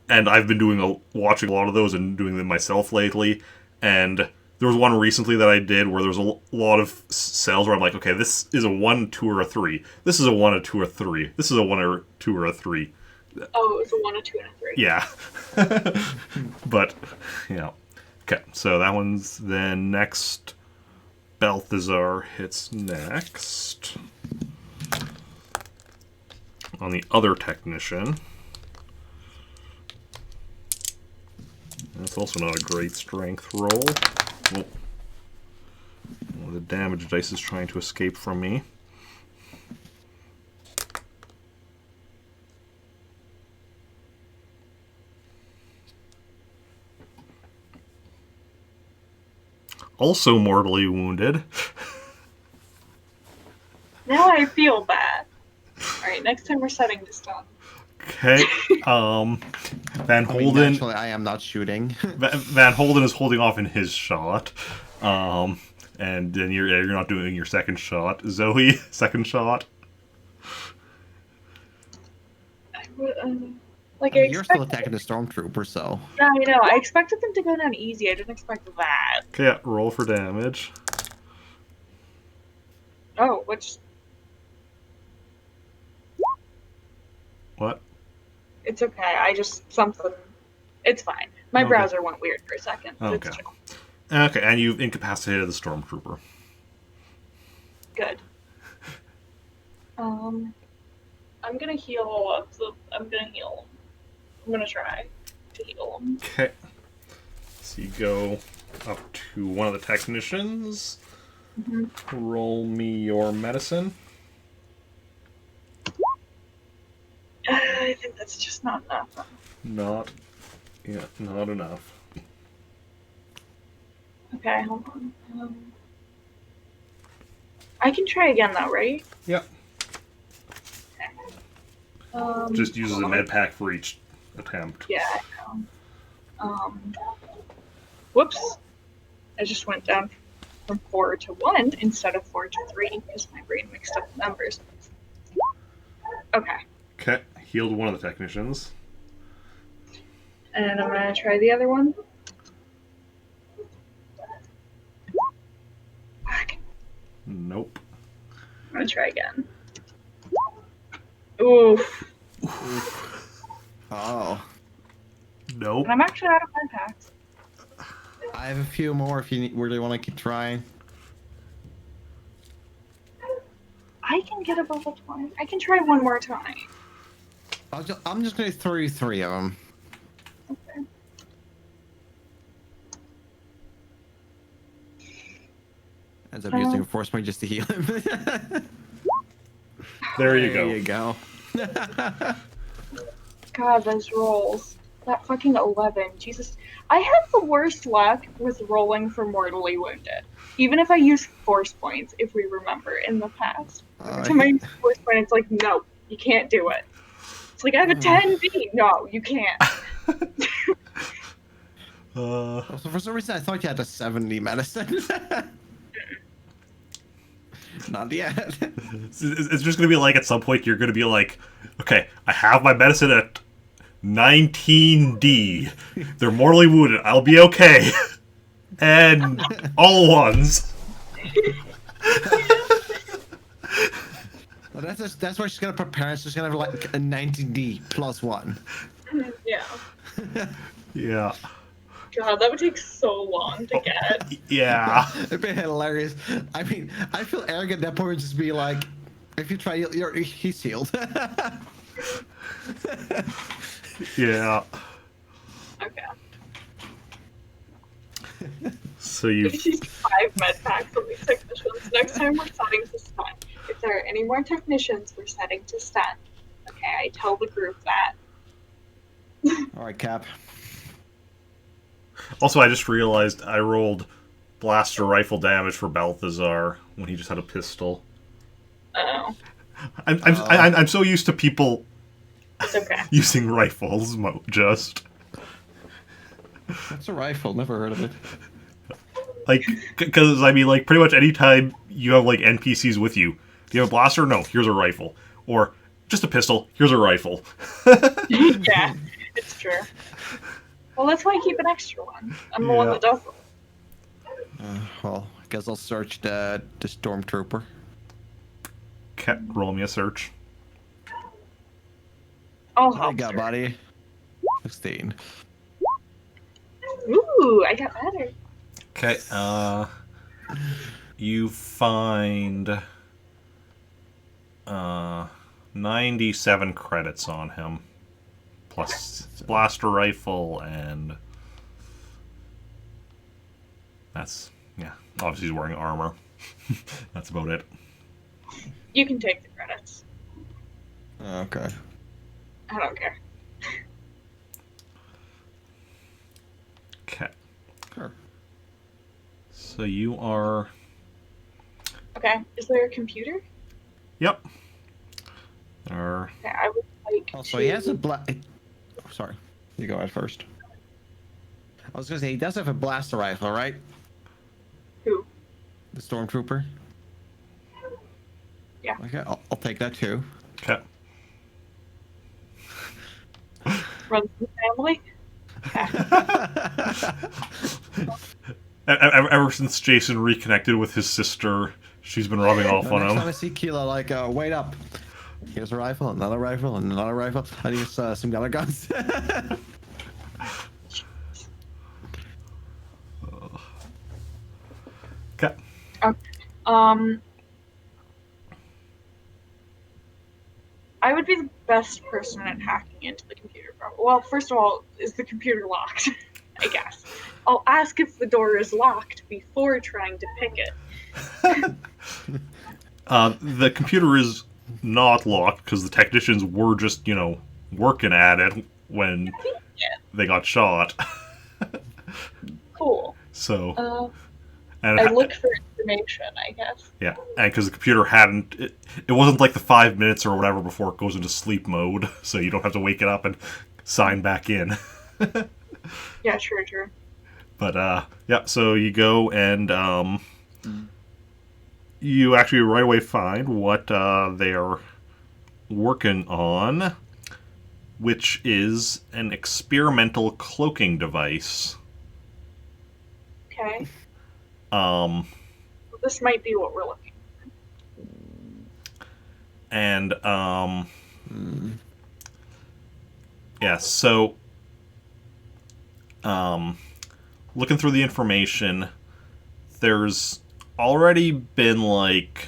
and I've been watching a lot of those and doing them myself lately, and there was one recently that I did where there was a lot of cells where I'm like, okay, this is a 1, 2, or a 3. This is a 1, a 2, or a 3. This is a 1, or 2, or a 3. Oh, it was a 1, a 2, and a 3. Yeah. But, Okay, so that one's then next. Balthazar hits next. On the other technician. That's also not a great strength roll. Oh. Well, the damage dice is trying to escape from me. Also mortally wounded. Now I feel bad. Alright, next time we're setting this down. Okay. Van Holden. Actually, I am not shooting. Van Holden is holding off in his shot. And then you're not doing your second shot. Zoe, second shot. Like, I I mean, you're still expected, attacking the stormtrooper, so. yeah, I know. I expected them to go down easy. I didn't expect that. Okay, yeah, roll for damage. Oh, which What? it's okay. I just something. It's fine. My Okay. browser went weird for a second. It's Okay. chill. Okay, and you've incapacitated the stormtrooper. Good. I'm gonna heal up the. I'm gonna heal. I'm gonna try to heal him. Okay. So you go up to one of the technicians. Mm-hmm. Roll me your medicine. I think that's just not enough. Not, yeah, not enough. Okay, hold on. I can try again though, right? Yep. Just uses a hold on. med pack for each attempt. Yeah, I know. Whoops. I just went down from 4 to 1 instead of 4 to 3 because my brain mixed up the numbers. Okay. Okay, healed one of the technicians. And I'm gonna try the other one. Fuck. Nope. I'm gonna try again. Oof. Oh. Nope. And I'm actually out of med packs. I have a few more if you really want to keep trying. I can get above a 20. I can try one more time. I'm just going to throw you 3 of them. Okay. Ends up using a force point just to heal him. There you go. There you go. God, those rolls. That fucking 11. Jesus. I have the worst luck with rolling for mortally wounded. Even if I use force points, if we remember in the past. Every time I use force point, it's like, no, you can't do it. It's like, I have a 10B. No, you can't. So for some reason, I thought you had a 70 medicine. Not yet. It's just going to be like at some point you're going to be like, okay, I have my medicine at 19D. They're mortally wounded. I'll be okay. And all ones. Well, that's why she's gonna prepare. She's gonna have like a 19D plus 1. Yeah. Yeah. God, that would take so long to get. Yeah. It'd be hilarious. I mean, I feel arrogant at that point would just be like, if you try, he's healed. Yeah. Okay. So you. We've used 5 med packs on these technicians. Next time we're setting to stun. If there are any more technicians, we're setting to stun. Okay, I tell the group that. All right, Cap. Also, I just realized I rolled blaster rifle damage for Balthazar when he just had a pistol. Oh, I'm so used to people it's okay. using rifles, just That's a rifle. Never heard of it. like because I mean like pretty much anytime you have like NPCs with you, do you have a blaster? No, here's a rifle, or just a pistol. Here's a rifle. Yeah, it's true. Well, that's why I keep an extra one. I'm the one that does it. Well, I guess I'll search the stormtrooper. Roll me a search. I'll What I help. got, her. buddy? 16. Ooh, I got better. Okay. You find 97 credits on him, plus blaster rifle, and that's obviously he's wearing armor. That's about it. You can take the credits. Okay. I don't care. Okay. Sure. So you are. Okay, is there a computer? Yep. There. Okay, I would like Oh, so to... he has a sorry. You go ahead first. I was gonna say he does have a blaster rifle, right? Who? The stormtrooper. Yeah. Okay, I'll take that too. Okay. Runs in the family. Ever since Jacen reconnected with his sister, she's been rubbing off on Next time I him. see Kilo, like, wait up. Here's a rifle, another rifle, and another rifle. I need some other guns. Okay. Okay. I would be the best person at hacking into the computer. Well, first of all, is the computer locked? I guess. I'll ask if the door is locked before trying to pick it. The computer is not locked because the technicians were just, working at it when Yeah, they got shot. cool. So, and I look for information, I guess. yeah, and because the computer hadn't, it wasn't like the 5 minutes or whatever before it goes into sleep mode, so you don't have to wake it up and sign back in. Yeah, true. But yeah, so you go and you actually right away find what they are working on, which is an experimental cloaking device. Okay. Um, This might be what we're looking and yeah, so looking through the information, there's already been like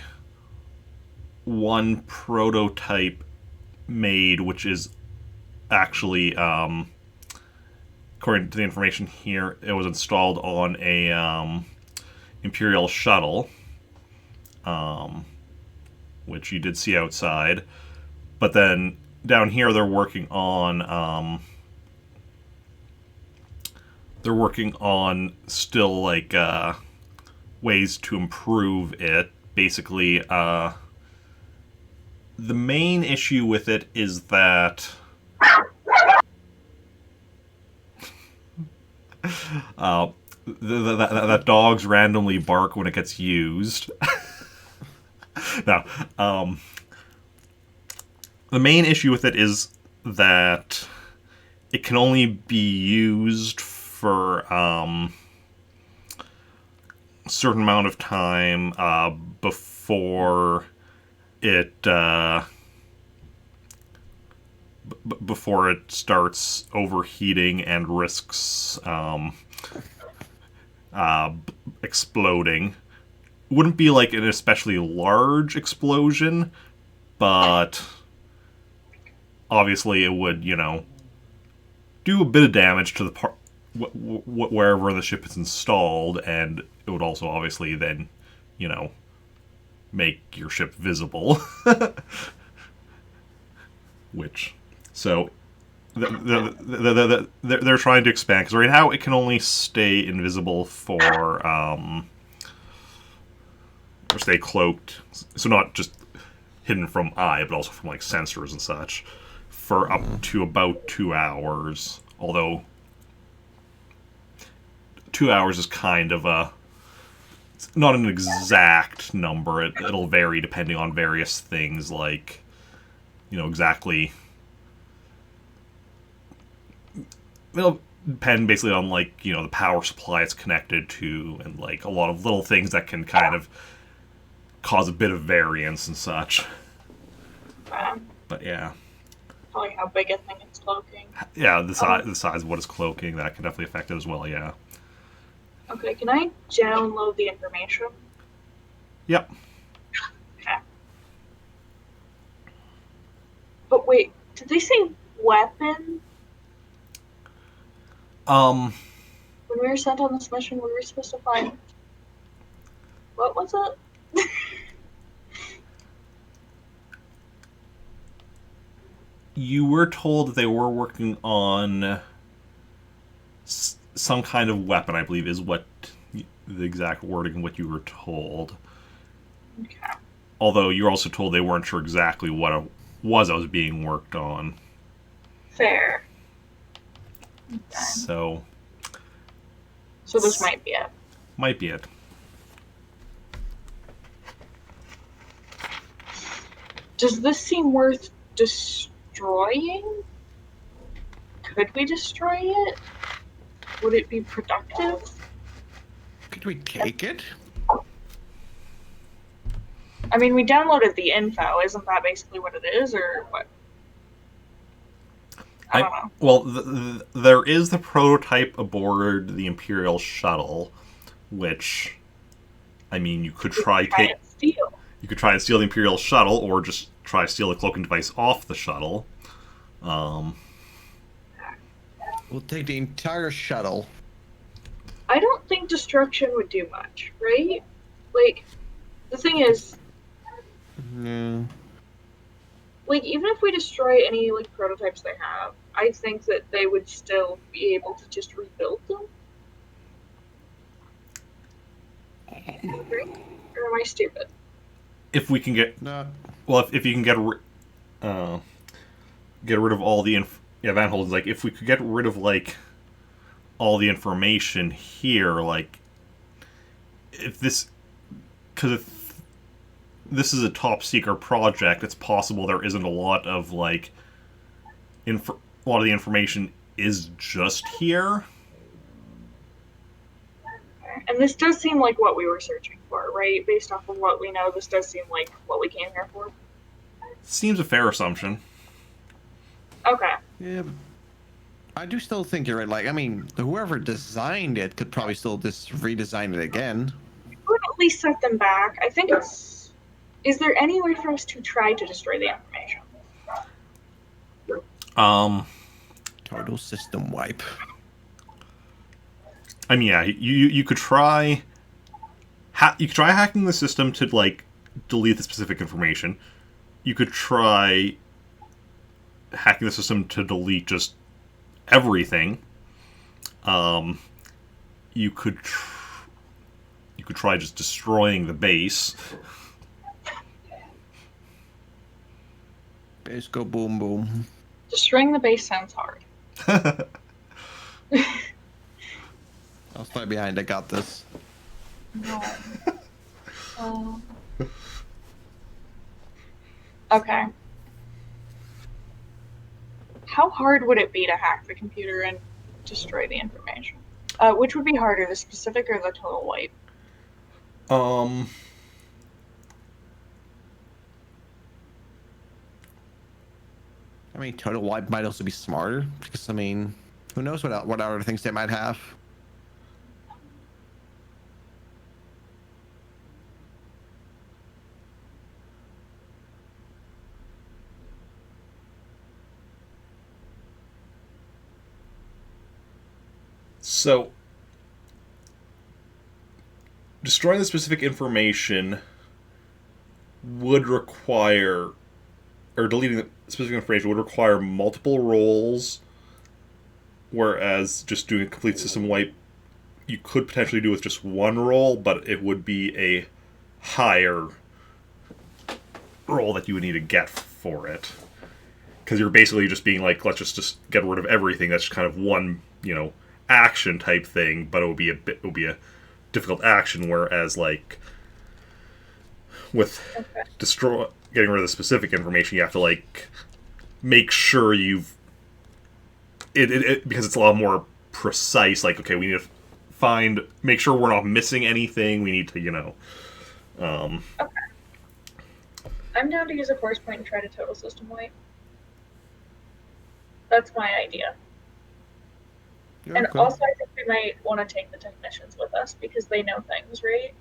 one prototype made, which is actually according to the information here, it was installed on a Imperial shuttle, which you did see outside. But then down here, they're working on still like ways to improve it. Basically, the main issue with it is that that dogs randomly bark when it gets used. Now, the main issue with it is that it can only be used for a certain amount of time before it before it starts overheating and risks exploding. Wouldn't be like an especially large explosion, but obviously it would, do a bit of damage to the part wherever the ship is installed, and it would also obviously then, make your ship visible. Which, so they're trying to expand because right now it can only stay invisible for or stay cloaked, so not just hidden from eye, but also from like sensors and such, for up to about 2 hours. Although 2 hours is kind of it's not an exact number. It'll vary depending on various things, like exactly. It'll depend basically on like the power supply it's connected to, and like a lot of little things that can kind of cause a bit of variance and such. But yeah. Probably how big a thing it's cloaking. Yeah, the size of what is cloaking, that can definitely affect it as well, yeah. Okay, can I download the information? Yep. Okay. But wait, did they say weapon? When we were sent on this mission, we were supposed to find... What was it? You were told that they were working on some kind of weapon, I believe, is what the exact wording, what you were told. Okay. Although you were also told they weren't sure exactly what it was that was being worked on. Fair. Okay. So this might be it. Might be it. Does this seem worth destroying? could we destroy it? Would it be productive? Could we take it? I mean, we downloaded the info. Isn't that basically what it is, or what? I don't know. Well, there is the prototype aboard the Imperial shuttle, which, I mean, you could try and steal. You could try and steal the Imperial shuttle, or just try to steal the cloaking device off the shuttle. We'll take the entire shuttle. I don't think destruction would do much, right? Like, the thing is, like, even if we destroy any, like, prototypes they have, I think that they would still be able to just rebuild them. Right? Or am I stupid? If we can get... No. Well, if you can get rid of all the... Van Holden's like, if we could get rid of, like, all the information here, like, if this... Because if this is a top-secret project, it's possible there isn't a lot of, like... a lot of the information is just here. And this does seem like what we were searching for, right? Based off of what we know, this does seem like what we came here for. Seems a fair assumption. Okay. Yeah, I do still think you're right. Like, I mean, whoever designed it could probably still just redesign it again. We would at least set them back. I think it's... Is there any way for us to try to destroy the information? Total system wipe. I mean, yeah, you could try... you could try hacking the system to, like, delete the specific information. You could try hacking the system to delete just everything. You could try just destroying the base. Base go boom boom. Destroying the base sounds hard. I'll stay behind. I got this. No. Okay. How hard would it be to hack the computer and destroy the information? Which would be harder, the specific or the total wipe? I mean, total wipe might also be smarter because, I mean, who knows what other things they might have. So, destroying the specific information would require, or deleting the specific information would require multiple rolls, whereas just doing a complete system wipe, you could potentially do with just one roll, but it would be a higher roll that you would need to get for it. Because you're basically just being like, let's just get rid of everything. That's kind of one, action type thing, but it would be a difficult action, whereas like with getting rid of the specific information, you have to like make sure you've it because it's a lot more precise. Like, okay, we need to make sure we're not missing anything. We need to Okay. I'm down to use a force point and try to total system wipe. That's my idea. Yeah, and okay. also, I think we might want to take the technicians with us because they know things, right?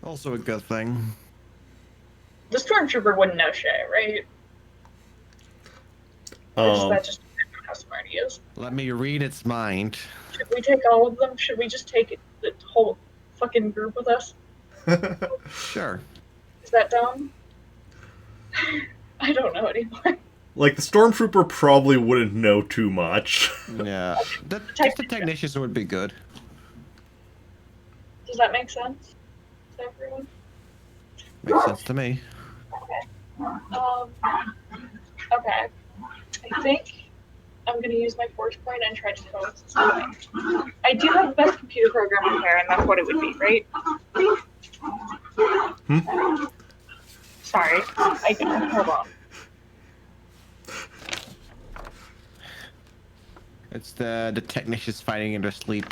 Also a good thing. The stormtrooper wouldn't know shit, right? That just depends on how smart he is. Let me read its mind. Should we take all of them? Should we just take the whole fucking group with us? Sure. Is that dumb? I don't know anymore. Like, the stormtrooper probably wouldn't know too much. Yeah. Just the technicians would be good. Does that make sense to everyone? Makes sense to me. Okay. I think I'm going to use my force point and try to total system. I do have the best computer program in here, and that's what it would be, right? Sorry. I don't. Hold on. It's the technicians fighting in their sleep.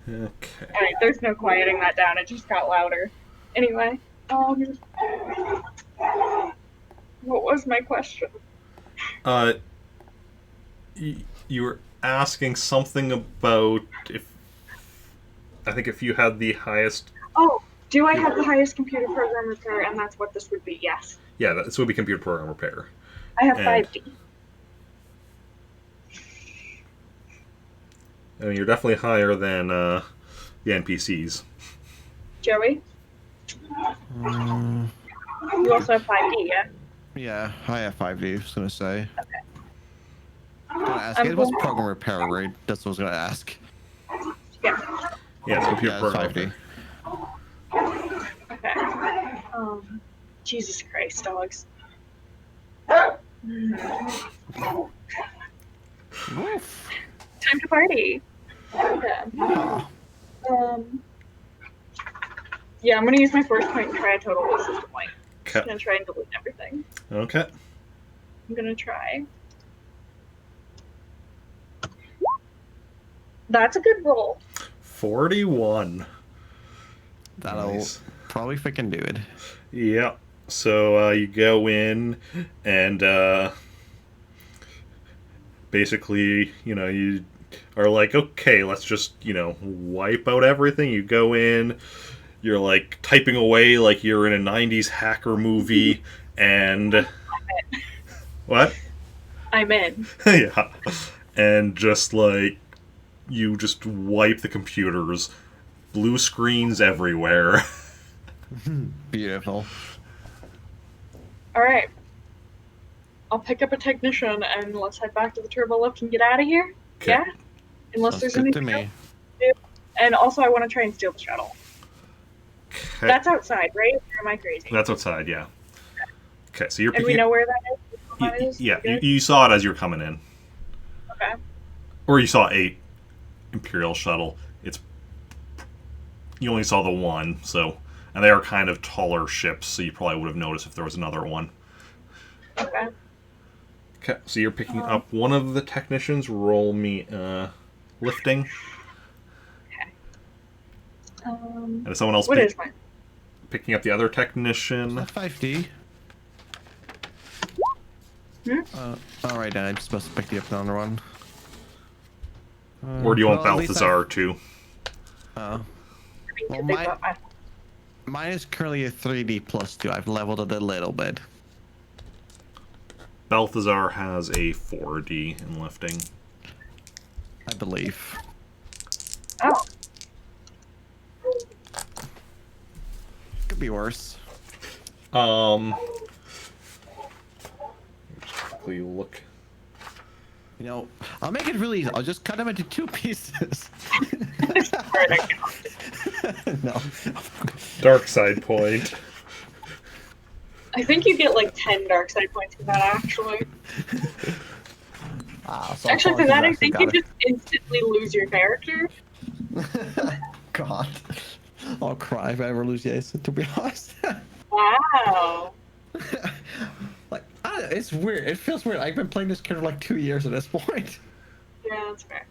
Okay. Alright, there's no quieting that down. It just got louder. Anyway, what was my question? You were asking something about if you had the highest. Oh, do I have the highest computer program repair? And that's what this would be. Yes. Yeah, this would be computer program repair. I have And- 5D. I mean, you're definitely higher than the NPCs. Joey, you also have 5D, yeah? Yeah, I have 5D. I was gonna say. Okay. Gonna ask, I'm it was going- program repair, right? That's what I was gonna ask. Yeah. Yeah, it's computer Yeah, it's program 5D. Okay. Jesus Christ, dogs. Woof. Time to party. Okay. Yeah, I'm gonna use my force point and try a total low system point. I'm Okay. gonna try and delete everything. Okay. I'm gonna try. That's a good roll. 41. That'll Nice. probably freaking do it. Yeah. So you go in and basically, you are like, okay, let's just, wipe out everything. You go in, you're like typing away like you're in a 90s hacker movie, and. What? I'm in. Yeah. And just like, you just wipe the computers. Blue screens everywhere. Beautiful. Alright. I'll pick up a technician and let's head back to the turbo lift and get out of here. Okay. Yeah? Unless Sounds there's good to anything me. else to do. And also I want to try and steal the shuttle. Okay. That's outside, right? Or am I crazy? That's outside, yeah. Okay, so you're And picking we know where that is? Yeah, Good? you saw it as you were coming in. Okay. Or you saw a Imperial shuttle. You only saw the one, so. And they are kind of taller ships, so you probably would have noticed if there was another one. Okay. Okay, so you're picking up one of the technicians. Roll me lifting. Okay. And if someone else What is mine? picking up the other technician. 5D. All right, then I'm supposed to pick the up the other one. Or do you want well, at least Balthazar too? Well, They mine, got my- mine is currently a 3D plus 2. I've leveled it a little bit. Balthazar has a 4D in lifting. I believe. Oh. Could be worse. Just quickly look. You know, I'll make it really easy. I'll just cut them into 2 pieces. No. Dark side point. I think you get like 10 dark side points for that, actually. So Actually, for that, I think you just instantly lose your character. God. I'll cry if I ever lose Jacen, to be honest. Wow. Like, it's weird. It feels weird. I've been playing this character like 2 years at this point. Yeah, that's fair.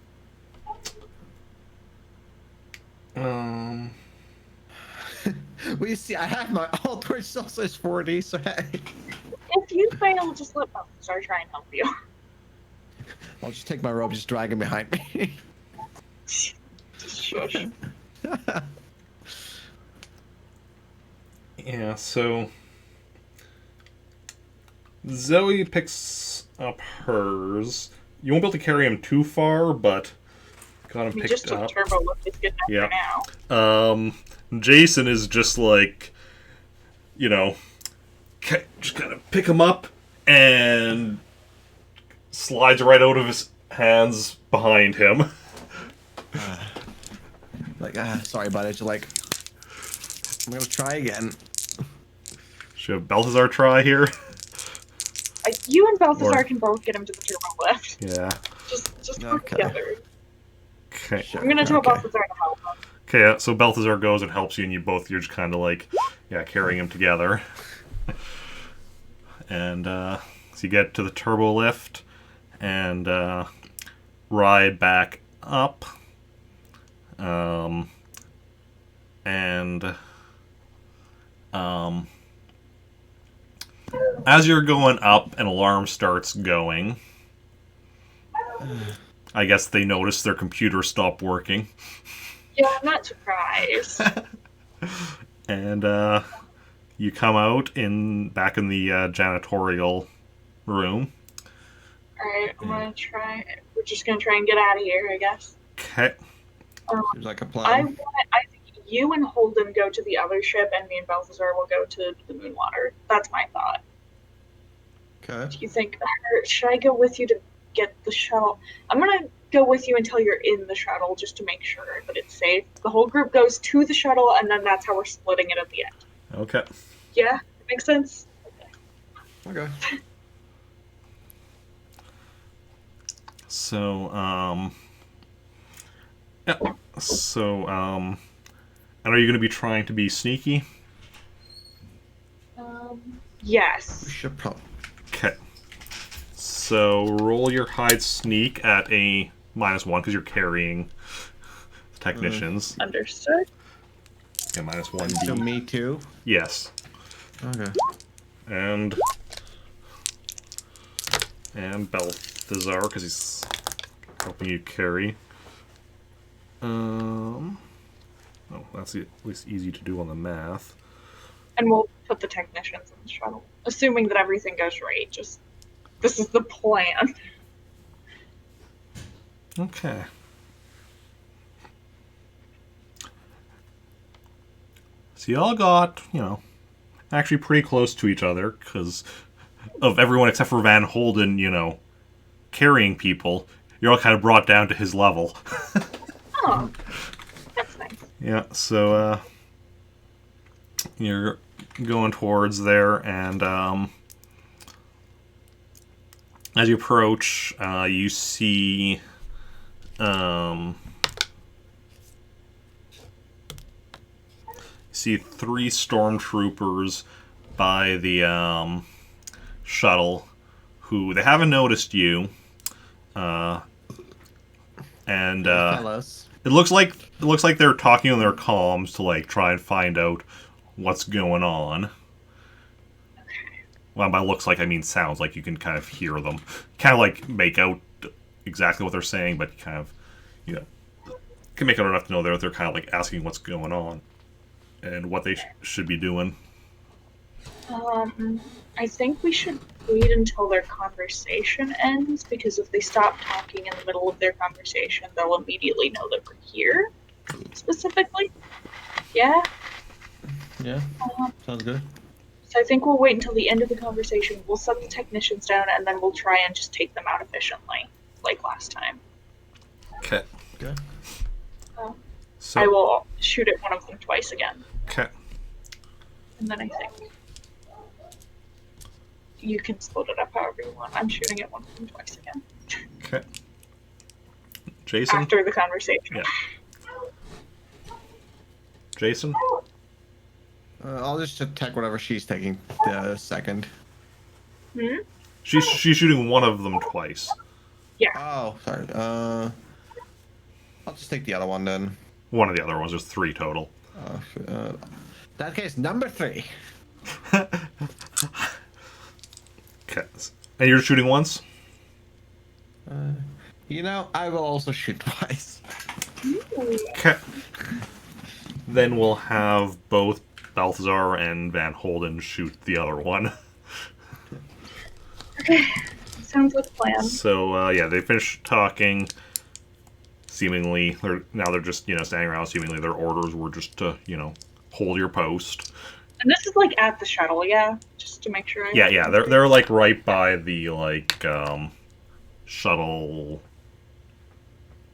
Well, you see, I have my alt, which also is 4D, so hey. If you fail, just let Balthazar try and help you. I'll just take my rope, just drag him behind me. Just shush. Yeah, so Zoe picks up hers. You won't be able to carry him too far, but got him We picked just took up. turbo lift. It's good enough Yeah. for now. Jacen is just like, just kind of pick him up and slides right out of his hands behind him. Like, sorry about it. You're like, I'm gonna try again. Should have Balthazar try here? You and Balthazar Or- can both get him to the turbo lift. Yeah. Just work Okay. together. Okay. Sure. I'm gonna tell Okay. Balthazar to help him. Okay, so Balthazar goes and helps you, and you're just kind of like, carrying him together. And so you get to the turbo lift and ride back up. And as you're going up, an alarm starts going. I guess they noticed their computer stopped working. Yeah, I'm not surprised. And you come out back in the janitorial room. Alright, we're just gonna try and get out of here, I guess. Okay. Seems like a I plan. think you and Holden go to the other ship, and me and Balthazar will go to the Moonwater. That's my thought. Okay. Do you think, or should I go with you to get the shuttle? I'm gonna go with you until you're in the shuttle, just to make sure that it's safe. The whole group goes to the shuttle, and then that's how we're splitting it at the end. Okay. Yeah, that makes sense. Okay. So, yeah. So, and are you going to be trying to be sneaky? Yes. We should probably. Okay. So, roll your hide sneak at a -1 because you're carrying the technicians. Understood. Yeah, -1D. So me too. Yes. Okay. And Balthazar because he's helping you carry. Oh, that's at least easy to do on the math. And we'll put the technicians in the shuttle, assuming that everything goes right. Just this is the plan. Okay. So y'all got, actually pretty close to each other because of everyone except for Van Holden, carrying people. You're all kind of brought down to his level. Oh, that's nice. Yeah, so you're going towards there, and as you approach, you see three stormtroopers by the shuttle who they haven't noticed you, and Fellas. it looks like they're talking on their comms to like try and find out what's going on. Well, by looks like I mean sounds, like you can kind of hear them, kind of like make out exactly what they're saying, but you kind of can make out enough to know they're kind of like asking what's going on and what they should be doing. I think we should wait until their conversation ends, because if they stop talking in the middle of their conversation, they'll immediately know that we're here, specifically. Yeah? Yeah. Sounds good. So I think we'll wait until the end of the conversation, we'll set the technicians down, and then we'll try and just take them out efficiently, like last time. Okay. Okay. So, I will shoot at one of them twice again, okay. and then I think you can split it up however you want. I'm shooting at one of them twice again. Okay. Jacen? After the conversation. Yeah. Jacen? I'll just attack whatever she's taking the second. Hmm? She's shooting one of them twice. Yeah. Oh, sorry. I'll just take the other one then. One of the other ones. There's 3 total. That case, number 3. Okay. And you're shooting once? I will also shoot twice. Okay. Then we'll have both Balthazar and Van Holden shoot the other one. Okay. Sounds like a plan. So, yeah, they finish talking. Seemingly, they're just, standing around. Seemingly their orders were just to, hold your post. And this is like at the shuttle, yeah? Just to make sure. Yeah, they're like right by the shuttle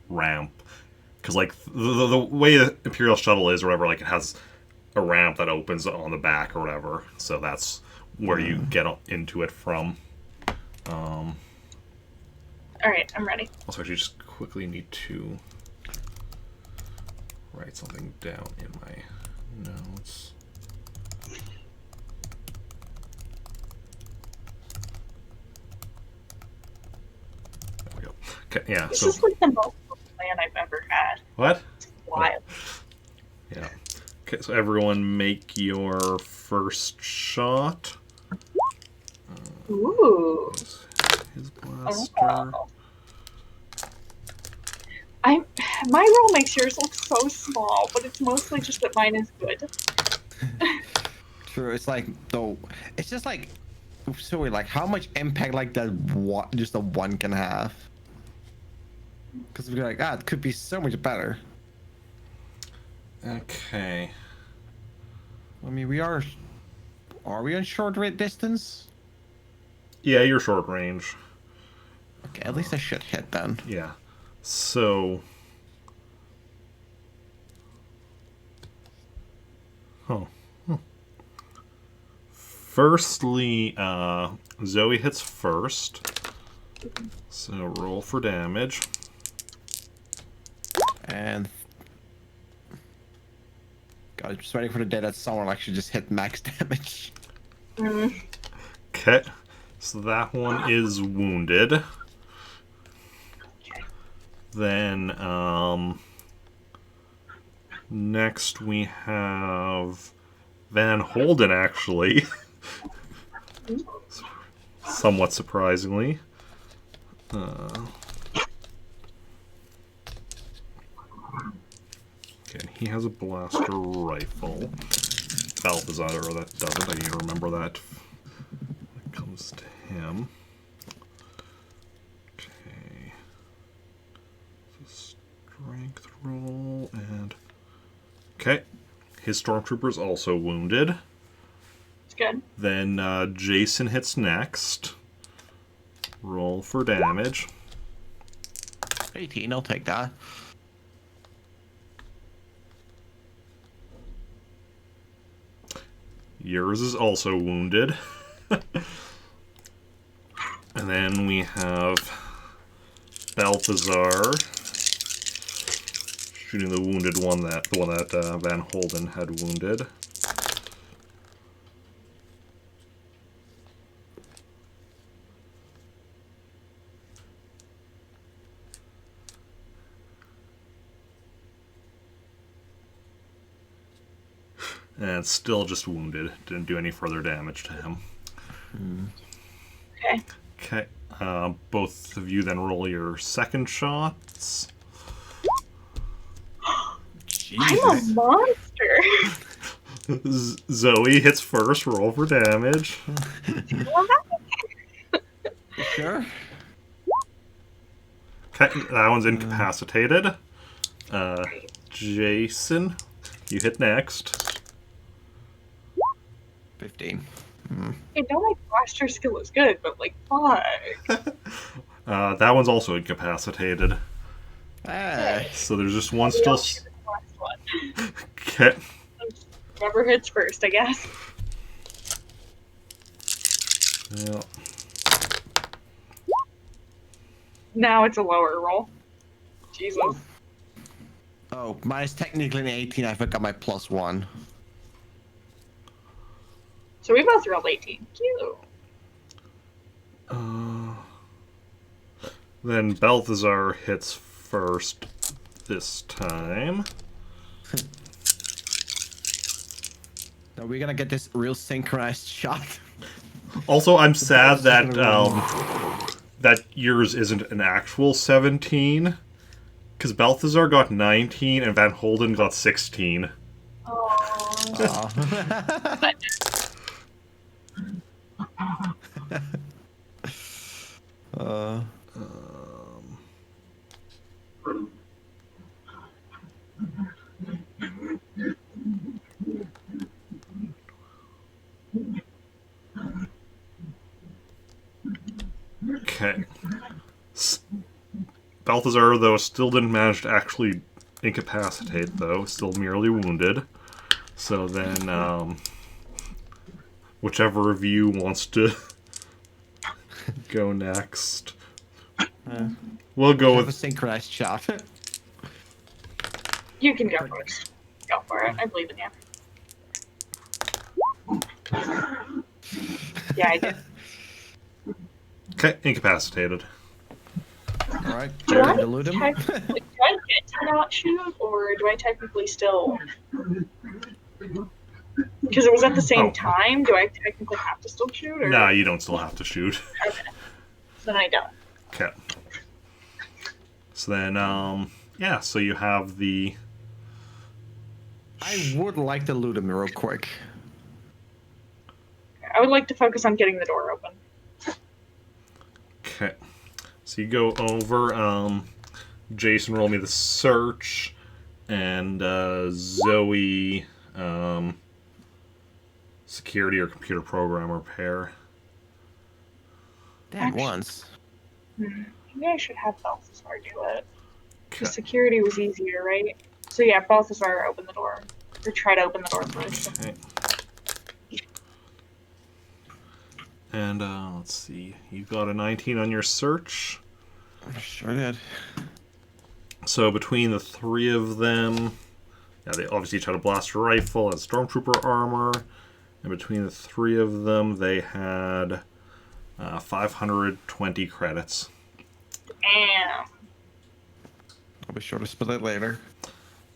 ramp, because like the way the Imperial shuttle is or whatever, like it has a ramp that opens on the back or whatever, so that's where you get into it from. All right, I'm ready. Also, I just quickly need to write something down in my notes. Okay, yeah, This so... is like the most plan I've ever had. What? It's wild. Yeah. Okay, so everyone make your first shot. Ooh. His Oh, blaster. wow. My roll makes yours look so small, but it's mostly just that mine is good. True. It's like though. It's just like so weird. Like how much impact like that one just the one can have. Because we're like, it could be so much better. Okay. I mean, are we on short rate distance? Yeah, you're short range. Okay, at least I should hit then. Yeah. So... Oh. Firstly, Zoe hits first. So roll for damage. And God, I'm just waiting for the day that someone actually just hit max damage. Okay. So that one is wounded. Okay. Then, next we have Van Holden, actually. Somewhat surprisingly. Okay, he has a blaster rifle. Balthazar that doesn't. I need to remember that. It comes to him. Okay. So strength roll and... Okay. His stormtrooper is also wounded. It's good. Then Jacen hits next. Roll for damage. 18, I'll take that. Yours is also wounded. And then we have Balthazar shooting the wounded one, the one that Van Holden had wounded. And still just wounded. Didn't do any further damage to him. Okay. Okay. Both of you then roll your second shots. I'm a monster. Zoe hits first. Roll for damage. Sure. Okay, that one's incapacitated. Jacen, you hit next. 15. I know my blaster skill is good, but like, fuck. That one's also incapacitated. Hey. So there's just one Maybe I'll still. shoot the last one. Okay. Whoever hits first, I guess. Yeah. Now it's a lower roll. Jesus. Oh, mine's technically an 18. I forgot my +1. So we both rolled 18. Cute. Then Balthazar hits first this time. Are we gonna get this real synchronized shot? Also, I'm sad that that yours isn't an actual 17, because Balthazar got 19 and Van Holden got 16. Aww. Okay. Balthazar, though, still didn't manage to actually incapacitate, though. Still merely wounded. So then, whichever of you wants to go next. We'll go Have a with... synchronized shot. You can go first. Go for it. I believe in you. Yeah, I did. Okay, incapacitated. All right. Do I, Dilute him. do I get to not shoot, or do I technically still? Because it was at the same time. Do I technically have to still shoot? Or? Nah, you don't still have to shoot. Okay. Then I don't. Okay. So then, yeah, so you have the... I would like to loot him real quick. I would like to focus on getting the door open. Okay. So you go over, Jacen, roll me the search, and Zoe, security or computer program repair. Damn, once. Maybe I should have Balthazar do it. Okay. Because security was easier, right? So yeah, Balthazar open the door. Or try to open the door first. Okay. And, let's see. You got a 19 on your search. Sure did. So between the three of them, yeah, they obviously each had a blaster rifle and stormtrooper armor. And between the three of them, they had 520 credits. Damn. I'll be sure to split it later.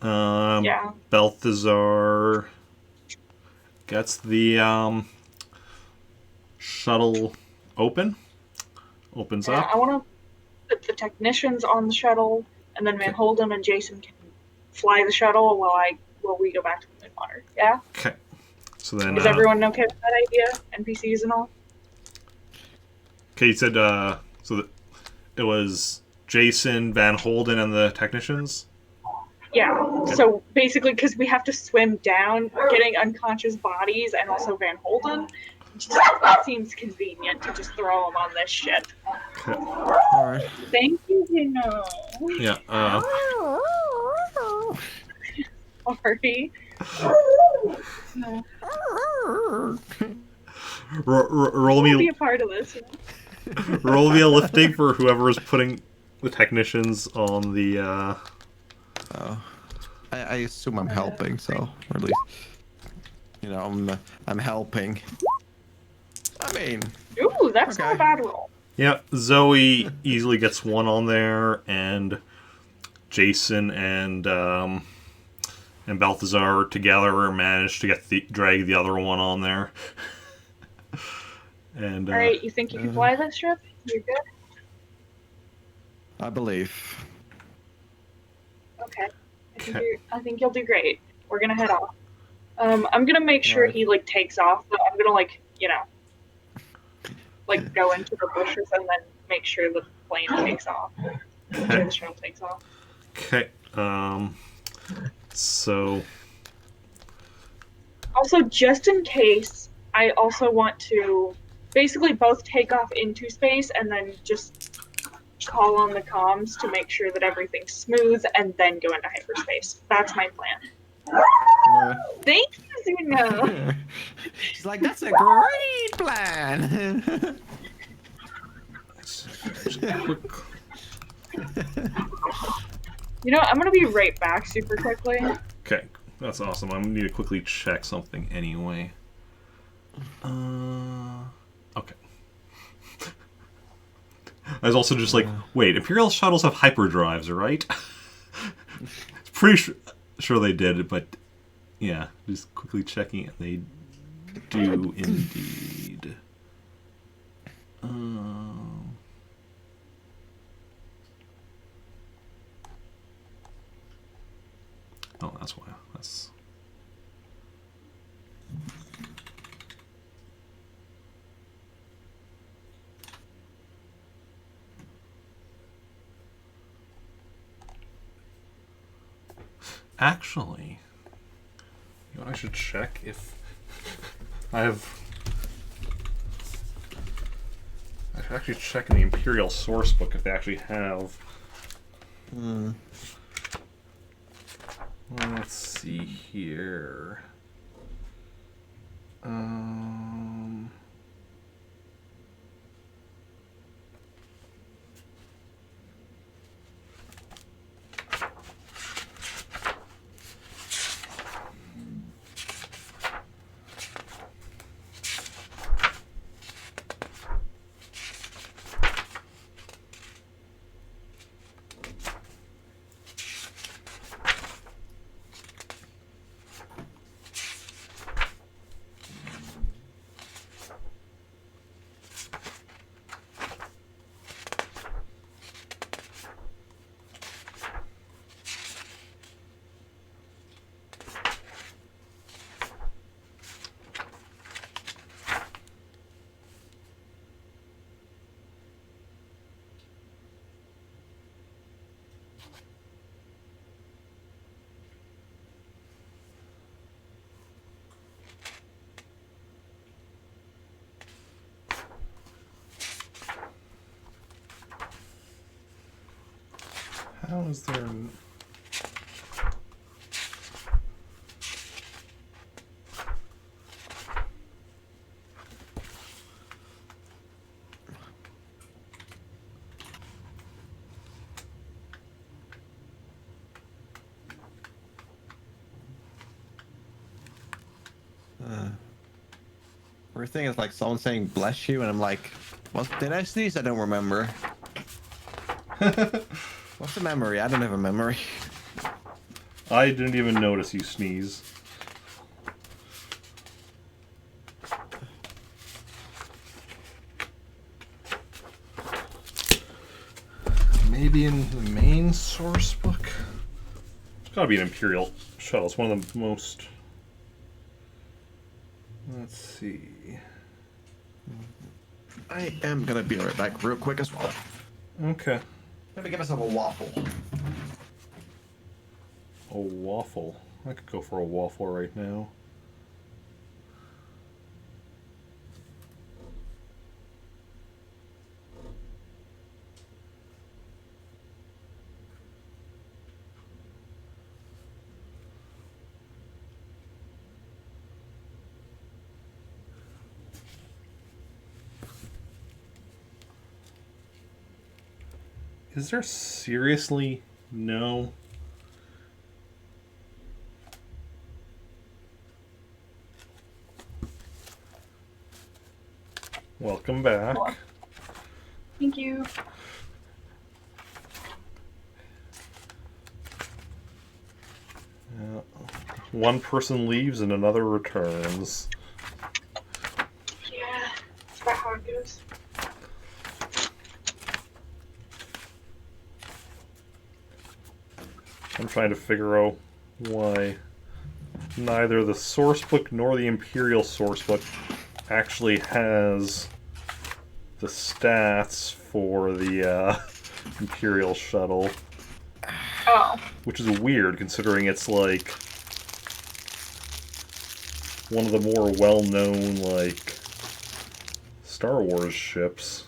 Yeah. Balthazar gets the shuttle open. Opens Yeah, up. I want to put the technicians on the shuttle, and then Van Holden and Jacen can fly the shuttle while we go back to the Moonwater. Yeah? Okay. So then... Is everyone okay with that idea? NPCs and all? Okay, you said, so that it was Jacen, Van Holden, and the technicians? Yeah. So basically, because we have to swim down, getting unconscious bodies, and also Van Holden, it just seems convenient to just throw them on this ship. Okay. All right. Thank you, Dino. Yeah, Sorry. roll Be me a part of this. roll me a lifting for whoever is putting the technicians on the Oh, I assume I'm helping, so or at least I'm helping. I mean, Ooh, that's not a Okay. bad roll. yeah, Zoe easily gets one on there, and Jacen and Balthazar together managed to drag the other one on there. And All right, you think you can fly this ship? You're good. I believe. Okay. I think you'll do great. We're gonna head off. I'm gonna make sure Right. he takes off, but I'm gonna go into the bushes and then make sure the plane takes off. Make sure the shuttle takes off. okay, so Also, just in case, I also want to basically both take off into space and then just call on the comms to make sure that everything's smooth and then go into hyperspace. That's my plan. Thank you, Zuna. She's like, that's a great plan. You know, I'm gonna be right back super quickly. okay, that's awesome. I need to quickly check something anyway. Okay. I was also just like, wait, Imperial shuttles have hyperdrives, right? Pretty sure they did, but yeah, just quickly checking, and they do indeed. Oh, that's why. That's... Actually, you know what, I should check if I should actually check in the Imperial source book if they actually have. Let's see here. How is there... Weird thing is like someone saying bless you, and I'm like, what did I sneeze? I don't remember. What's a memory? I don't have a memory. I didn't even notice you sneeze. Maybe in the main source book? It's gotta be an Imperial shuttle. It's one of the most... Let's see... I am gonna be right back real quick as well. Okay. Let me get myself a waffle. A waffle. I could go for a waffle right now. Is there seriously no... Welcome back. Thank you. One person leaves and another returns. Yeah, that's about how it goes. I'm trying to figure out why neither the sourcebook nor the Imperial sourcebook actually has the stats for the Imperial shuttle. Oh. Which is weird, considering it's like one of the more well-known, like, Star Wars ships.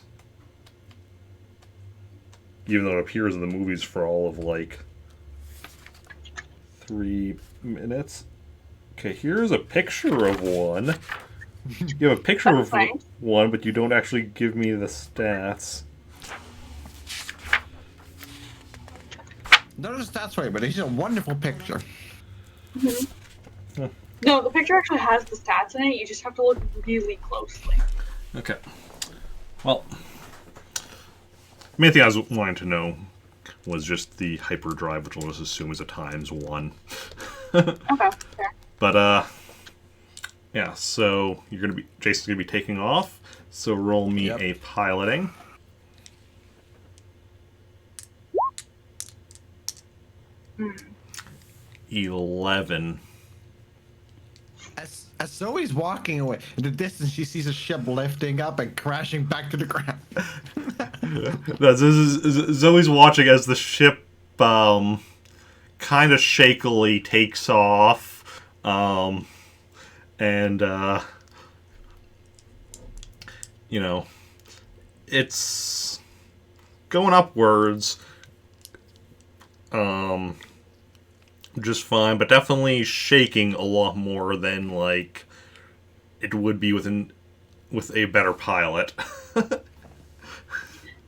Even though it appears in the movies for all of, like, 3 minutes. Okay, here's a picture of one. You have a picture of one, but you don't actually give me the stats. Not the stats for you, but it's a wonderful picture. Mm-hmm. No, the picture actually has the stats in it. You just have to look really closely. Okay. Well, the main thing I was wanting to know was just the hyperdrive, which I'll just assume is a ×1. Okay, fair. But, yeah, so Jacen's gonna be taking off, so roll me a piloting. Mm. 11. As Zoe's walking away, in the distance she sees a ship lifting up and crashing back to the ground. Zoe's watching as the ship kind of shakily takes off, and you know, it's going upwards, just fine, but definitely shaking a lot more than like it would be with a better pilot.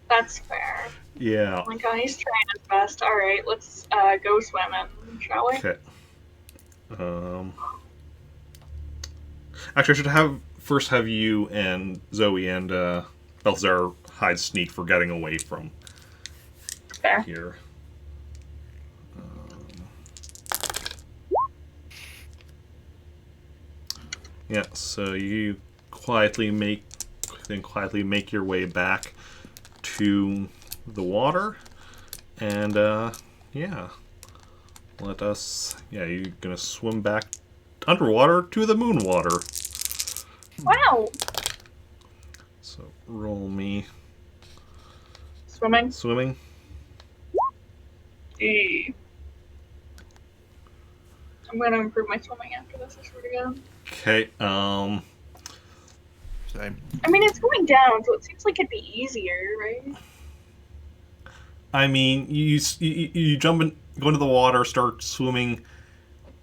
That's fair. Yeah. Oh my god, he's trying his best. Alright, let's go swimming, shall we? Okay. Actually, I should first have you and Zoe and Balthazar hide sneak for getting away from fair. Here. Yeah, so you quietly make your way back to the water, and yeah, you're gonna swim back underwater to the moon water. Wow. So roll me Swimming. I'm gonna improve my swimming after this, I swear to God. Okay, Same. I mean, it's going down, so it seems like it'd be easier, right? I mean, you jump in, go into the water, start swimming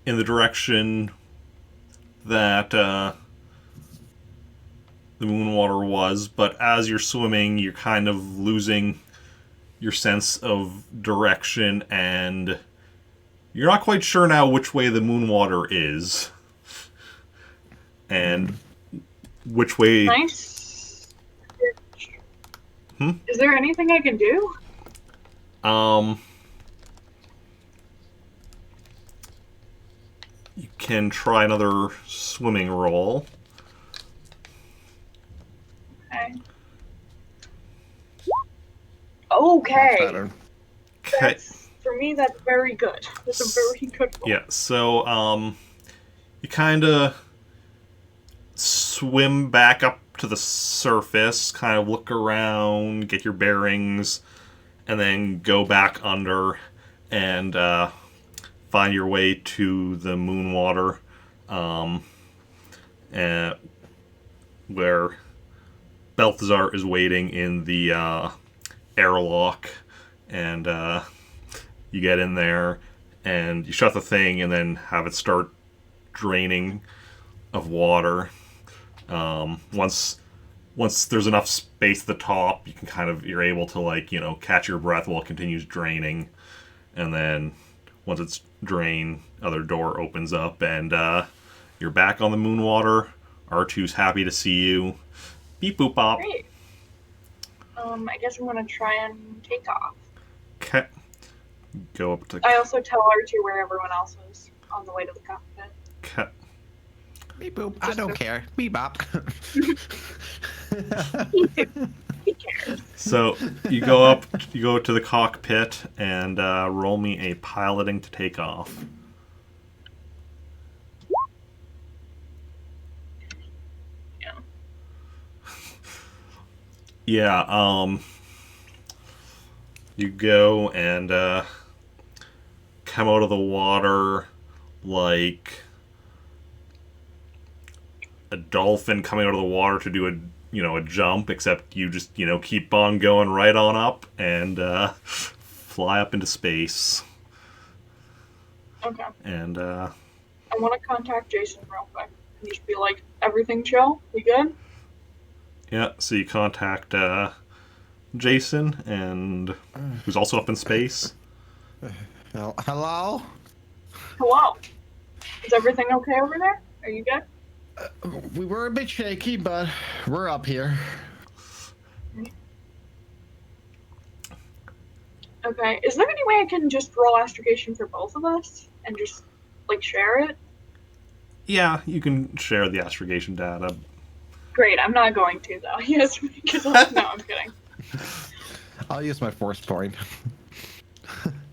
in the direction that the moon water was, but as you're swimming, you're kind of losing your sense of direction, and you're not quite sure now which way the moon water is, and which way. Nice. Hmm? Is there anything I can do? You can try another swimming roll. Okay. Much Okay. better. Okay. That's, for me, that's very good. That's a very good roll. Yeah. So you kind of swim back up to the surface, kind of look around, get your bearings, and then go back under and find your way to the moon water, and where Balthazar is waiting in the airlock, and you get in there and you shut the thing and then have it start draining of water. Once there's enough space at the top, you're able to, like, catch your breath while it continues draining, and then once it's drained, other door opens up and you're back on the moon water. R2's happy to see you. Beep boop bop. Great. I guess I'm gonna try and take off. Okay. Go up to. I also tell R2 where everyone else is on the way to the cockpit. Okay. Beep boop. I don't care. Beep bop. He cares. So you go to the cockpit and roll me a piloting to take off. Yeah. Yeah. You go and come out of the water like a dolphin coming out of the water to do a jump, except you just keep on going right on up and fly up into space. Okay. And I want to contact Jacen real quick and just be like, everything chill? We good? yeah, so you contact Jacen, and who's also up in space. Hello? Hello. Is everything okay over there? Are you good? We were a bit shaky, but we're up here. Okay. Is there any way I can just roll astrogation for both of us and just like share it? Yeah, you can share the astrogation data. Great. I'm not going to though. Yes, because no, I'm kidding. I'll use my force point.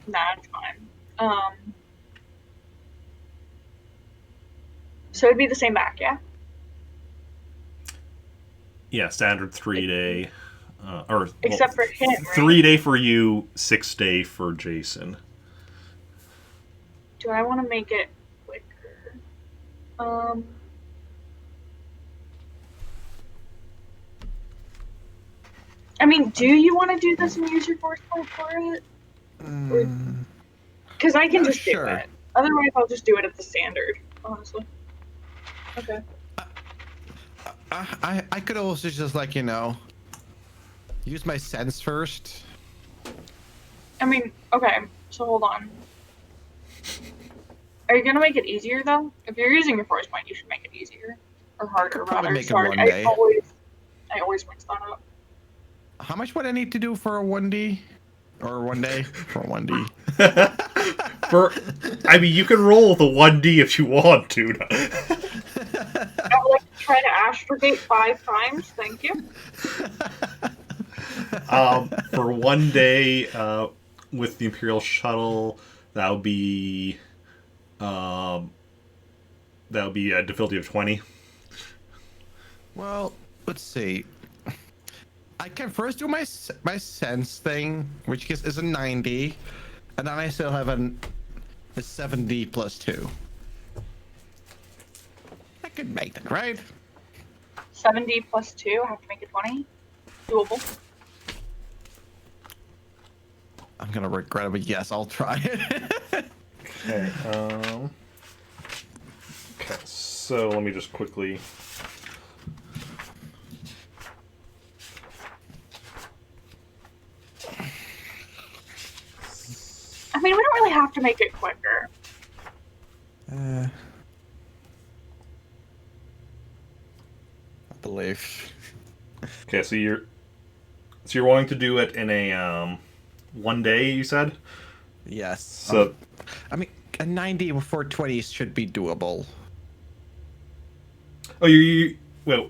Nah, it's fine. So it'd be the same back, yeah? Yeah, standard 3-day. Or Except for him, right? 3-day for you, 6-day for Jacen. Do I want to make it quicker? I mean, do you want to do this and use your force point for it? Because I can just do it. Otherwise, I'll just do it at the standard, honestly. Okay. I could also just, like, use my sense first. I mean, okay, so hold on. Are you gonna make it easier though? If you're using your force point, you should make it easier or harder. Probably Rather. make it Sorry, one day. I always mix that up. How much would I need to do for a 1D? Or 1 day for a 1D? I mean, you can roll the 1D if you want to. I would like to try to astrogate 5 times. Thank you. For 1 day with the Imperial shuttle, that would be a difficulty of 20. Well, let's see. I can first do my sense thing, which is a 90, and then I still have a 70 plus 2. I could make that, right? 70 plus 2. I have to make it 20. Doable. I'm gonna regret it, but yes, I'll try it. Okay. Okay. So let me just quickly. I mean, we don't really have to make it quicker. I believe. Okay, so you're wanting to do it in a one day, you said? Yes. So I mean, a 90 before 20 should be doable. oh, you well,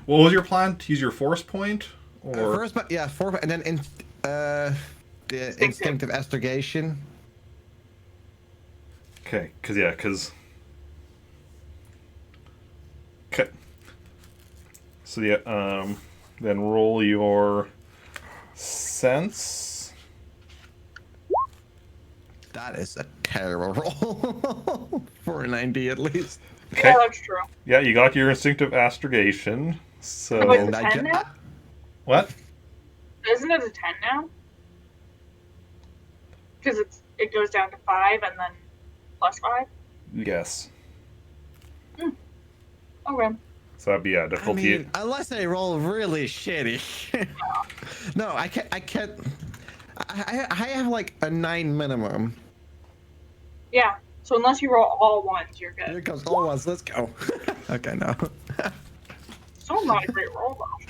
what was your plan? To use your force point, or First, but yeah, 4, and then the instinctive astrogation. okay, because okay. So yeah, then roll your sense. That is a terrible roll for a 90 at least. Okay. Yeah, that's true. Yeah, you got your instinctive astrogation. So Oh, it's a And I 10 get now? what? Isn't it a 10 now? Because it goes down to 5 and then plus 5? Yes. Okay. So that'd be I difficulty. mean, unless I roll really shitty. No, I can't. I have like a 9 minimum. Yeah. So unless you roll all ones, you're Here good. comes all ones. Let's go. Okay, no. Still not a great roll, though.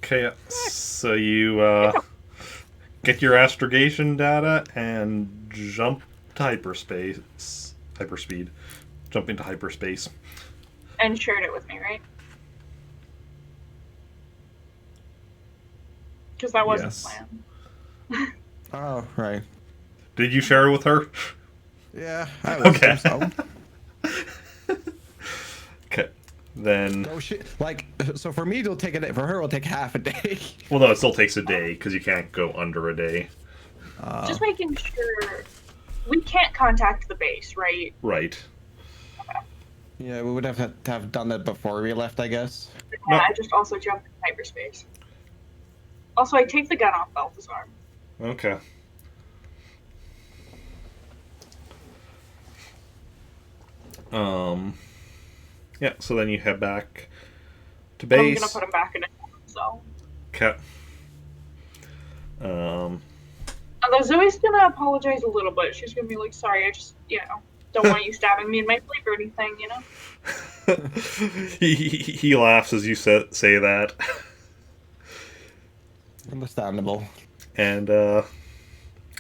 Okay, so you get your astrogation data and jump to hyperspeed, jump into hyperspace. And shared it with me, right? Because that wasn't Yes. the plan. Oh, right. Did you share it with her? Yeah, I would Okay. assume so. Okay, then. Oh shit! Like, so for me, it'll take a day. For her, it'll take half a day. Well, no, it still takes a day because you can't go under a day. Just making sure we can't contact the base, right? Right. Yeah, we would have had to have done that before we left, I guess. Yeah, No. I just also jumped in hyperspace. Also, I take the gun off Balthazar. Okay. Yeah, so then you head back to I'm base. gonna put him back in it. So. Okay. Although Zoe's gonna apologize a little bit. She's gonna be like, sorry, I just, don't want you stabbing me in my sleep or anything, he laughs as you say that. Understandable. And,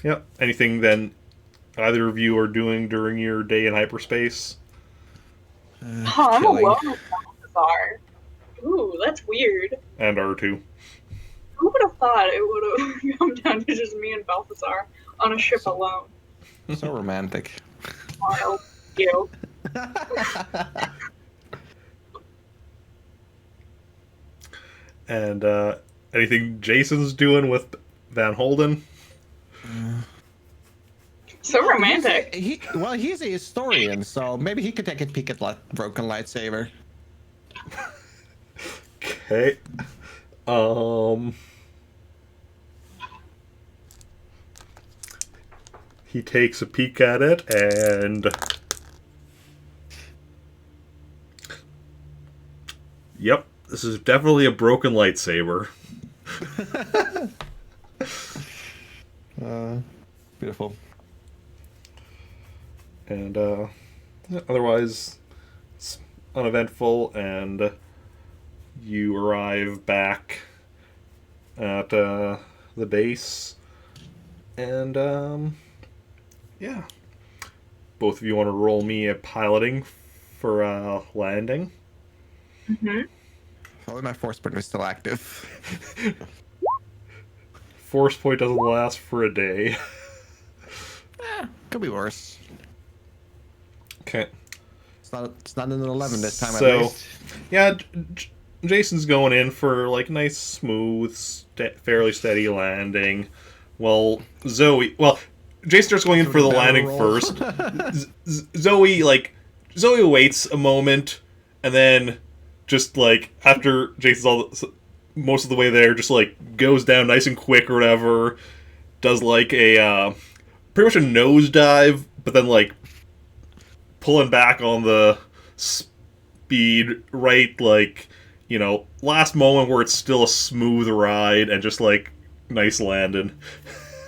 yeah, anything then either of you are doing during your day in hyperspace? Oh, I'm Killing. alone with Balthazar. Ooh, that's weird. And R2. Who would have thought it would have come down to just me and Balthazar on a ship alone? So romantic. Wild. You. And, anything Jason's doing with Van Holden? So romantic. He's a historian, so maybe he could take a peek at broken lightsaber. Okay. He takes a peek at it and yep, this is definitely a broken lightsaber. Beautiful. And otherwise it's uneventful, and you arrive back at the base, and yeah, both of you want to roll me a piloting for landing. Mm-hmm. Only my force point is still active. Force point doesn't last for a day. Could be worse. Okay. It's not an 11 this time, So- at least. Yeah, Jason's going in for like nice, smooth, fairly steady landing. Well, Jason starts going in for the Barrel landing roll. first. Zoe waits a moment, and then just like after Jason's most of the way there, just like goes down nice and quick or whatever. does like a pretty much a nosedive, but then like pulling back on the speed right, like, you know, last moment where it's still a smooth ride and just like nice landing.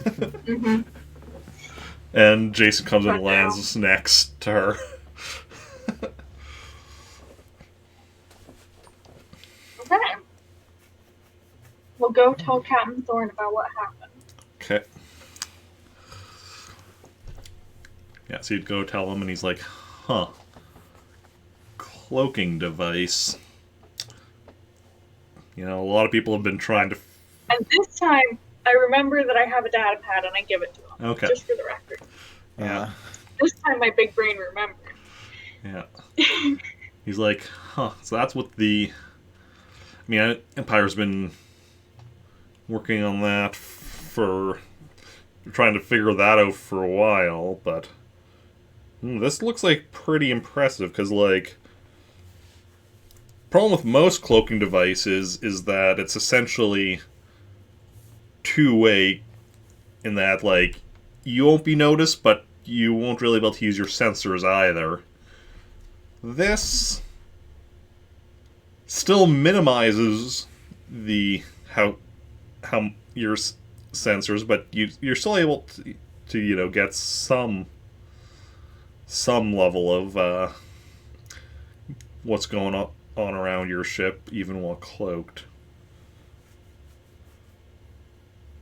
Mm-hmm. And Jacen comes and Front lands next to her. Okay. We'll go tell Captain Thorn about what happened. Okay. Yeah, so you'd go tell him, and he's like, huh. Cloaking device. You know, a lot of people have been trying to... And this time, I remember that I have a data pad and I give it to him. Okay. Just for the record. Yeah. This time my big brain remembered. Yeah. He's like, huh, so that's what the... I mean, Empire's been working on that for... trying to figure that out for a while, but... this looks like pretty impressive, because, like... problem with most cloaking devices is that it's essentially two-way in that, like, you won't be noticed, but you won't really be able to use your sensors either. This still minimizes the how your sensors, but you're still able to you know, get some level of what's going on around your ship, even while cloaked.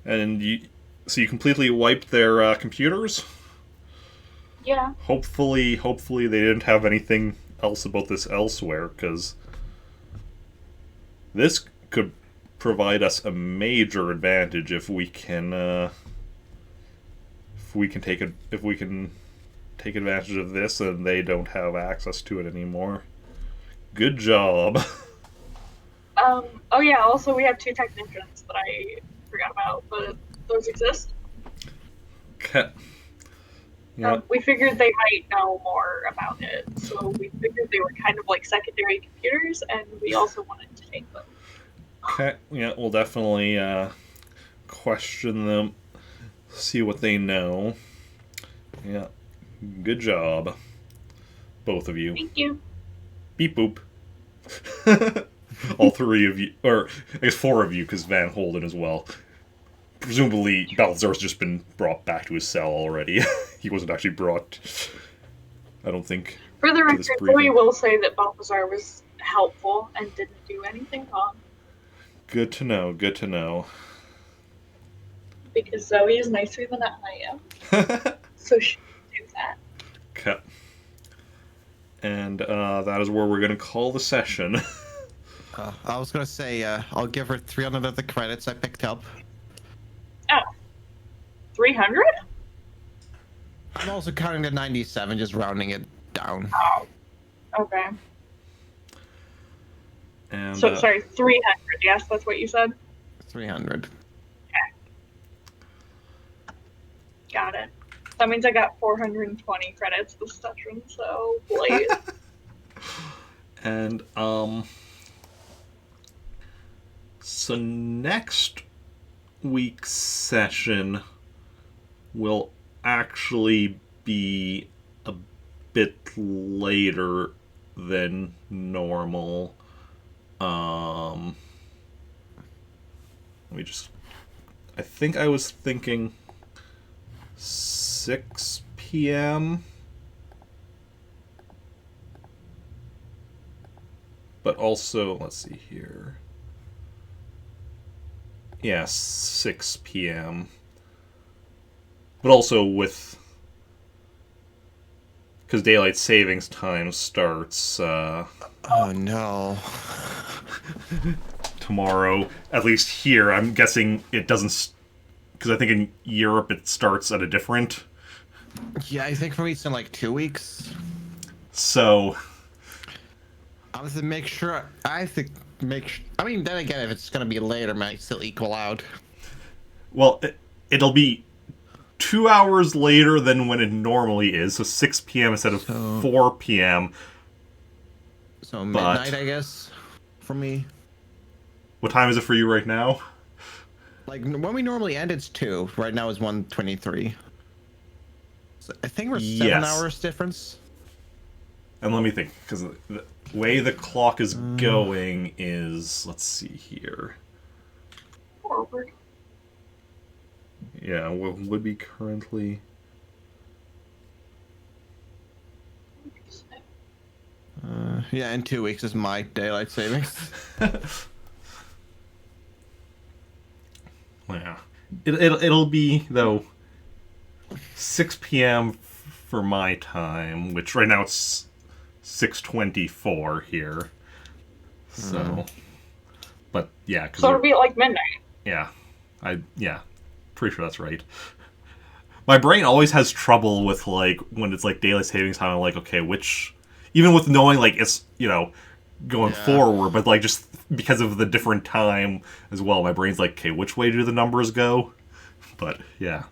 And so you completely wiped their computers? Yeah. Hopefully they didn't have anything else about this elsewhere, because this could provide us a major advantage if we can take advantage of this and they don't have access to it anymore. Good job. Oh yeah, also we have 2 technicians that I forgot about, but those exist. Okay. Yeah. We figured they might know more about it, so we figured they were kind of like secondary computers, and we also wanted to take them. Okay, yeah, we'll definitely question them, see what they know. Yeah, good job, both of you. Thank you. Beep boop. All 3 of you, or I guess 4 of you, because Van Holden as well. Presumably, Balthazar's just been brought back to his cell already. He wasn't actually brought, I don't think. For the record, Zoe will say that Balthazar was helpful and didn't do anything wrong. Good to know, good to know. Because Zoe is nicer than I am. So she can do that. Okay. And that is where we're going to call the session. I was going to say, I'll give her 300 of the credits I picked up. Oh. 300? I'm also counting the 97, just rounding it down. Oh. Okay. And, so, sorry, 300, yes, that's what you said? 300. Okay. Got it. That means I got 420 credits this session, so please. And, so next week's session will actually be a bit later than normal. Let me just... I think I was thinking 6 p.m. But also, let's see here. Yeah, 6 p.m. But also with... because daylight savings time starts... oh no. tomorrow, at least here. I'm guessing it doesn't... because I think in Europe it starts at a different... Yeah, I think for me it's in like 2 weeks. So... I have to make sure. I mean, then again, if it's gonna be later, it might still equal out. Well, it'll be 2 hours later than when it normally is, so 6 p.m. instead of 4 p.m. So midnight, I guess, for me. What time is it for you right now? Like when we normally end, it's 2. Right now is 1:23. So I think we're 7 hours difference. And let me think, because the way the clock is going is, let's see here. Forward. Yeah, what would be currently? Yeah, in 2 weeks is my daylight savings. Yeah, it'll be though 6 p.m. for my time, which right now it's 6:24 here. So, but yeah, So it'll be at like midnight. Yeah, pretty sure that's right. My brain always has trouble with like when it's like daylight savings time. I'm like, okay, which, even with knowing like it's going forward, but like just because of the different time as well, my brain's like, okay, which way do the numbers go? But yeah.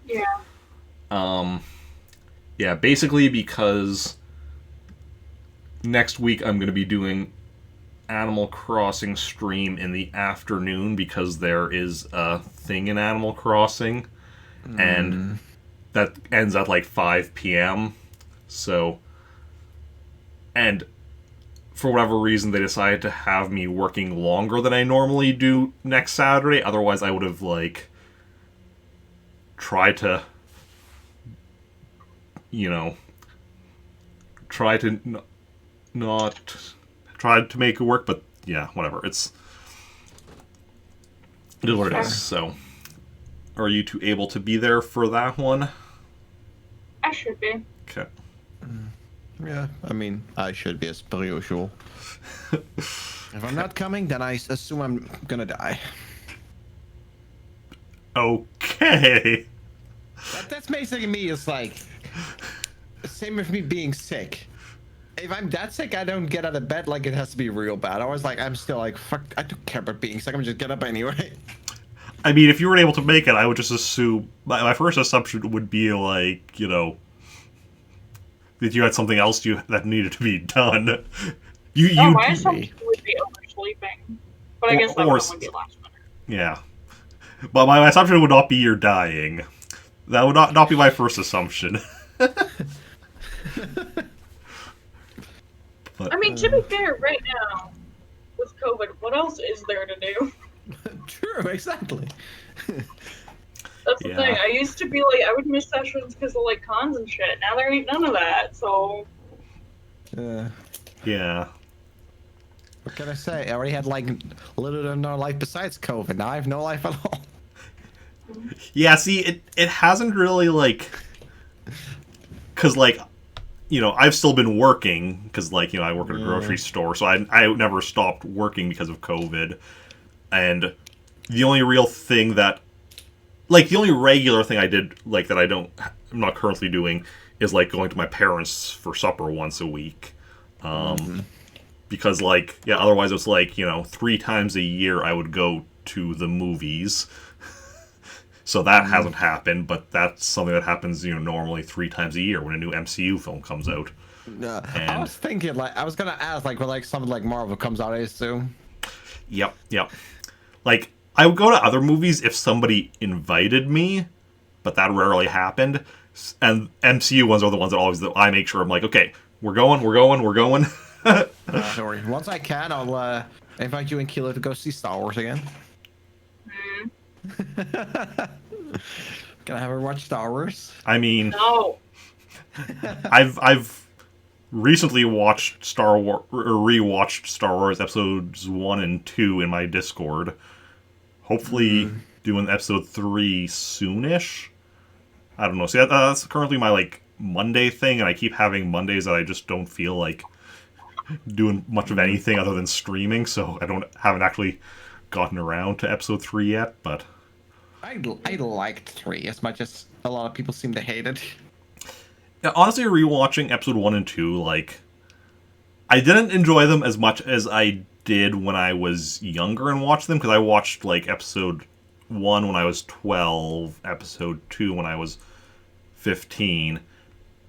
Yeah, basically because next week I'm going to be doing Animal Crossing stream in the afternoon because there is a thing in Animal Crossing, and that ends at like 5 p.m. So, and for whatever reason, they decided to have me working longer than I normally do next Saturday. Otherwise, I would have like tried to, tried to make it work, but yeah, whatever. It is what it is. So, are you two able to be there for that one? I should be. Okay. Yeah, I mean, I should be as per usual. If I'm not coming, then I assume I'm gonna die. Okay. That's basically me. It's like same with me being sick. If I'm that sick, I don't get out of bed. Like it has to be real bad. I was like, I'm still like, fuck. I don't care about being sick. I'm just get up anyway. I mean, if you weren't able to make it, I would just assume. My first assumption would be like, that you had something else that needed to be done. My assumption would be oversleeping, but I guess that would only be last minute. Yeah, but my assumption would not be you're dying. That would not be my first assumption. But, I mean, to be fair, right now with COVID, what else is there to do? True, exactly. That's the thing. I used to be like, I would miss sessions because of like cons and shit. Now there ain't none of that, so. Yeah. What can I say? I already had like little to no life besides COVID. Now I have no life at all. Yeah, see, it hasn't really like, because like, I've still been working because like I work at a grocery store, so I never stopped working because of COVID, and the only real thing that. Like, the only regular thing I did, like, that I'm not currently doing, is, like, going to my parents for supper once a week. Because, like, otherwise it's, like, 3 times a year I would go to the movies. So that hasn't happened, but that's something that happens, normally 3 times a year when a new MCU film comes out. I was thinking, like, I was gonna ask, like, when, like, something like Marvel comes out, I assume. Yep. Like, I would go to other movies if somebody invited me, but that rarely happened. And MCU ones are the ones that I make sure I'm like, okay, we're going. Don't worry. Once I can, I'll invite you and Keela to go see Star Wars again. Can I have her watch Star Wars? I mean, no. I've recently watched rewatched Star Wars episodes 1 and 2 in my Discord. Hopefully doing episode 3 soonish. I don't know. See, that's currently my like Monday thing, and I keep having Mondays that I just don't feel like doing much of anything other than streaming. So haven't actually gotten around to episode 3 yet. But I liked 3 as much as a lot of people seem to hate it. Yeah, honestly, rewatching episode 1 and 2, like, I didn't enjoy them as much as I did when I was younger and watched them, because I watched like episode 1 when I was 12, episode 2 when I was 15,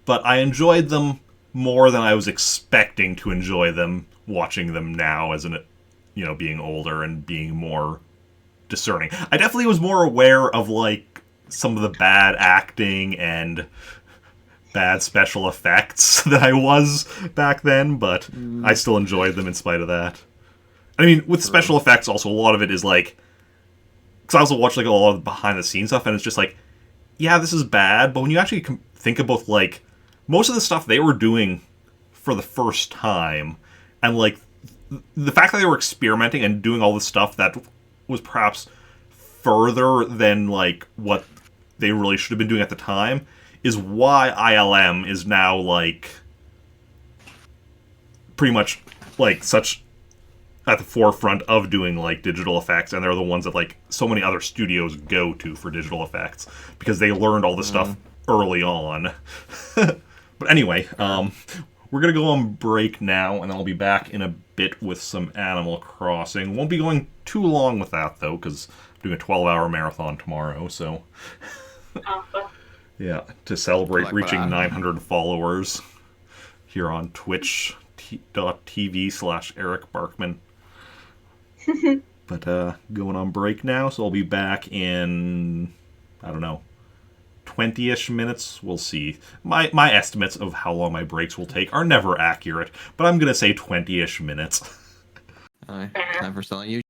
but I enjoyed them more than I was expecting to enjoy them watching them now as being older and being more discerning. I definitely was more aware of like some of the bad acting and bad special effects than I was back then, but I still enjoyed them in spite of that. I mean, with special effects, also a lot of it is like, because I also watch like a lot of behind the scenes stuff, and it's just like, yeah, this is bad, but when you actually think about like most of the stuff they were doing for the first time, and like the fact that they were experimenting and doing all this stuff that was perhaps further than like what they really should have been doing at the time, is why ILM is now like pretty much like such at the forefront of doing like digital effects, and they're the ones that like so many other studios go to for digital effects because they learned all this stuff early on. But anyway, we're gonna go on break now, and I'll be back in a bit with some Animal Crossing. Won't be going too long with that though, because I'm doing a 12-hour marathon tomorrow. So yeah, to celebrate reaching 900 followers here on twitch.tv/Eric Barkman. But going on break now, so I'll be back in, I don't know, 20-ish minutes. We'll see. My estimates of how long my breaks will take are never accurate, but I'm going to say 20-ish minutes. All right, time for selling you.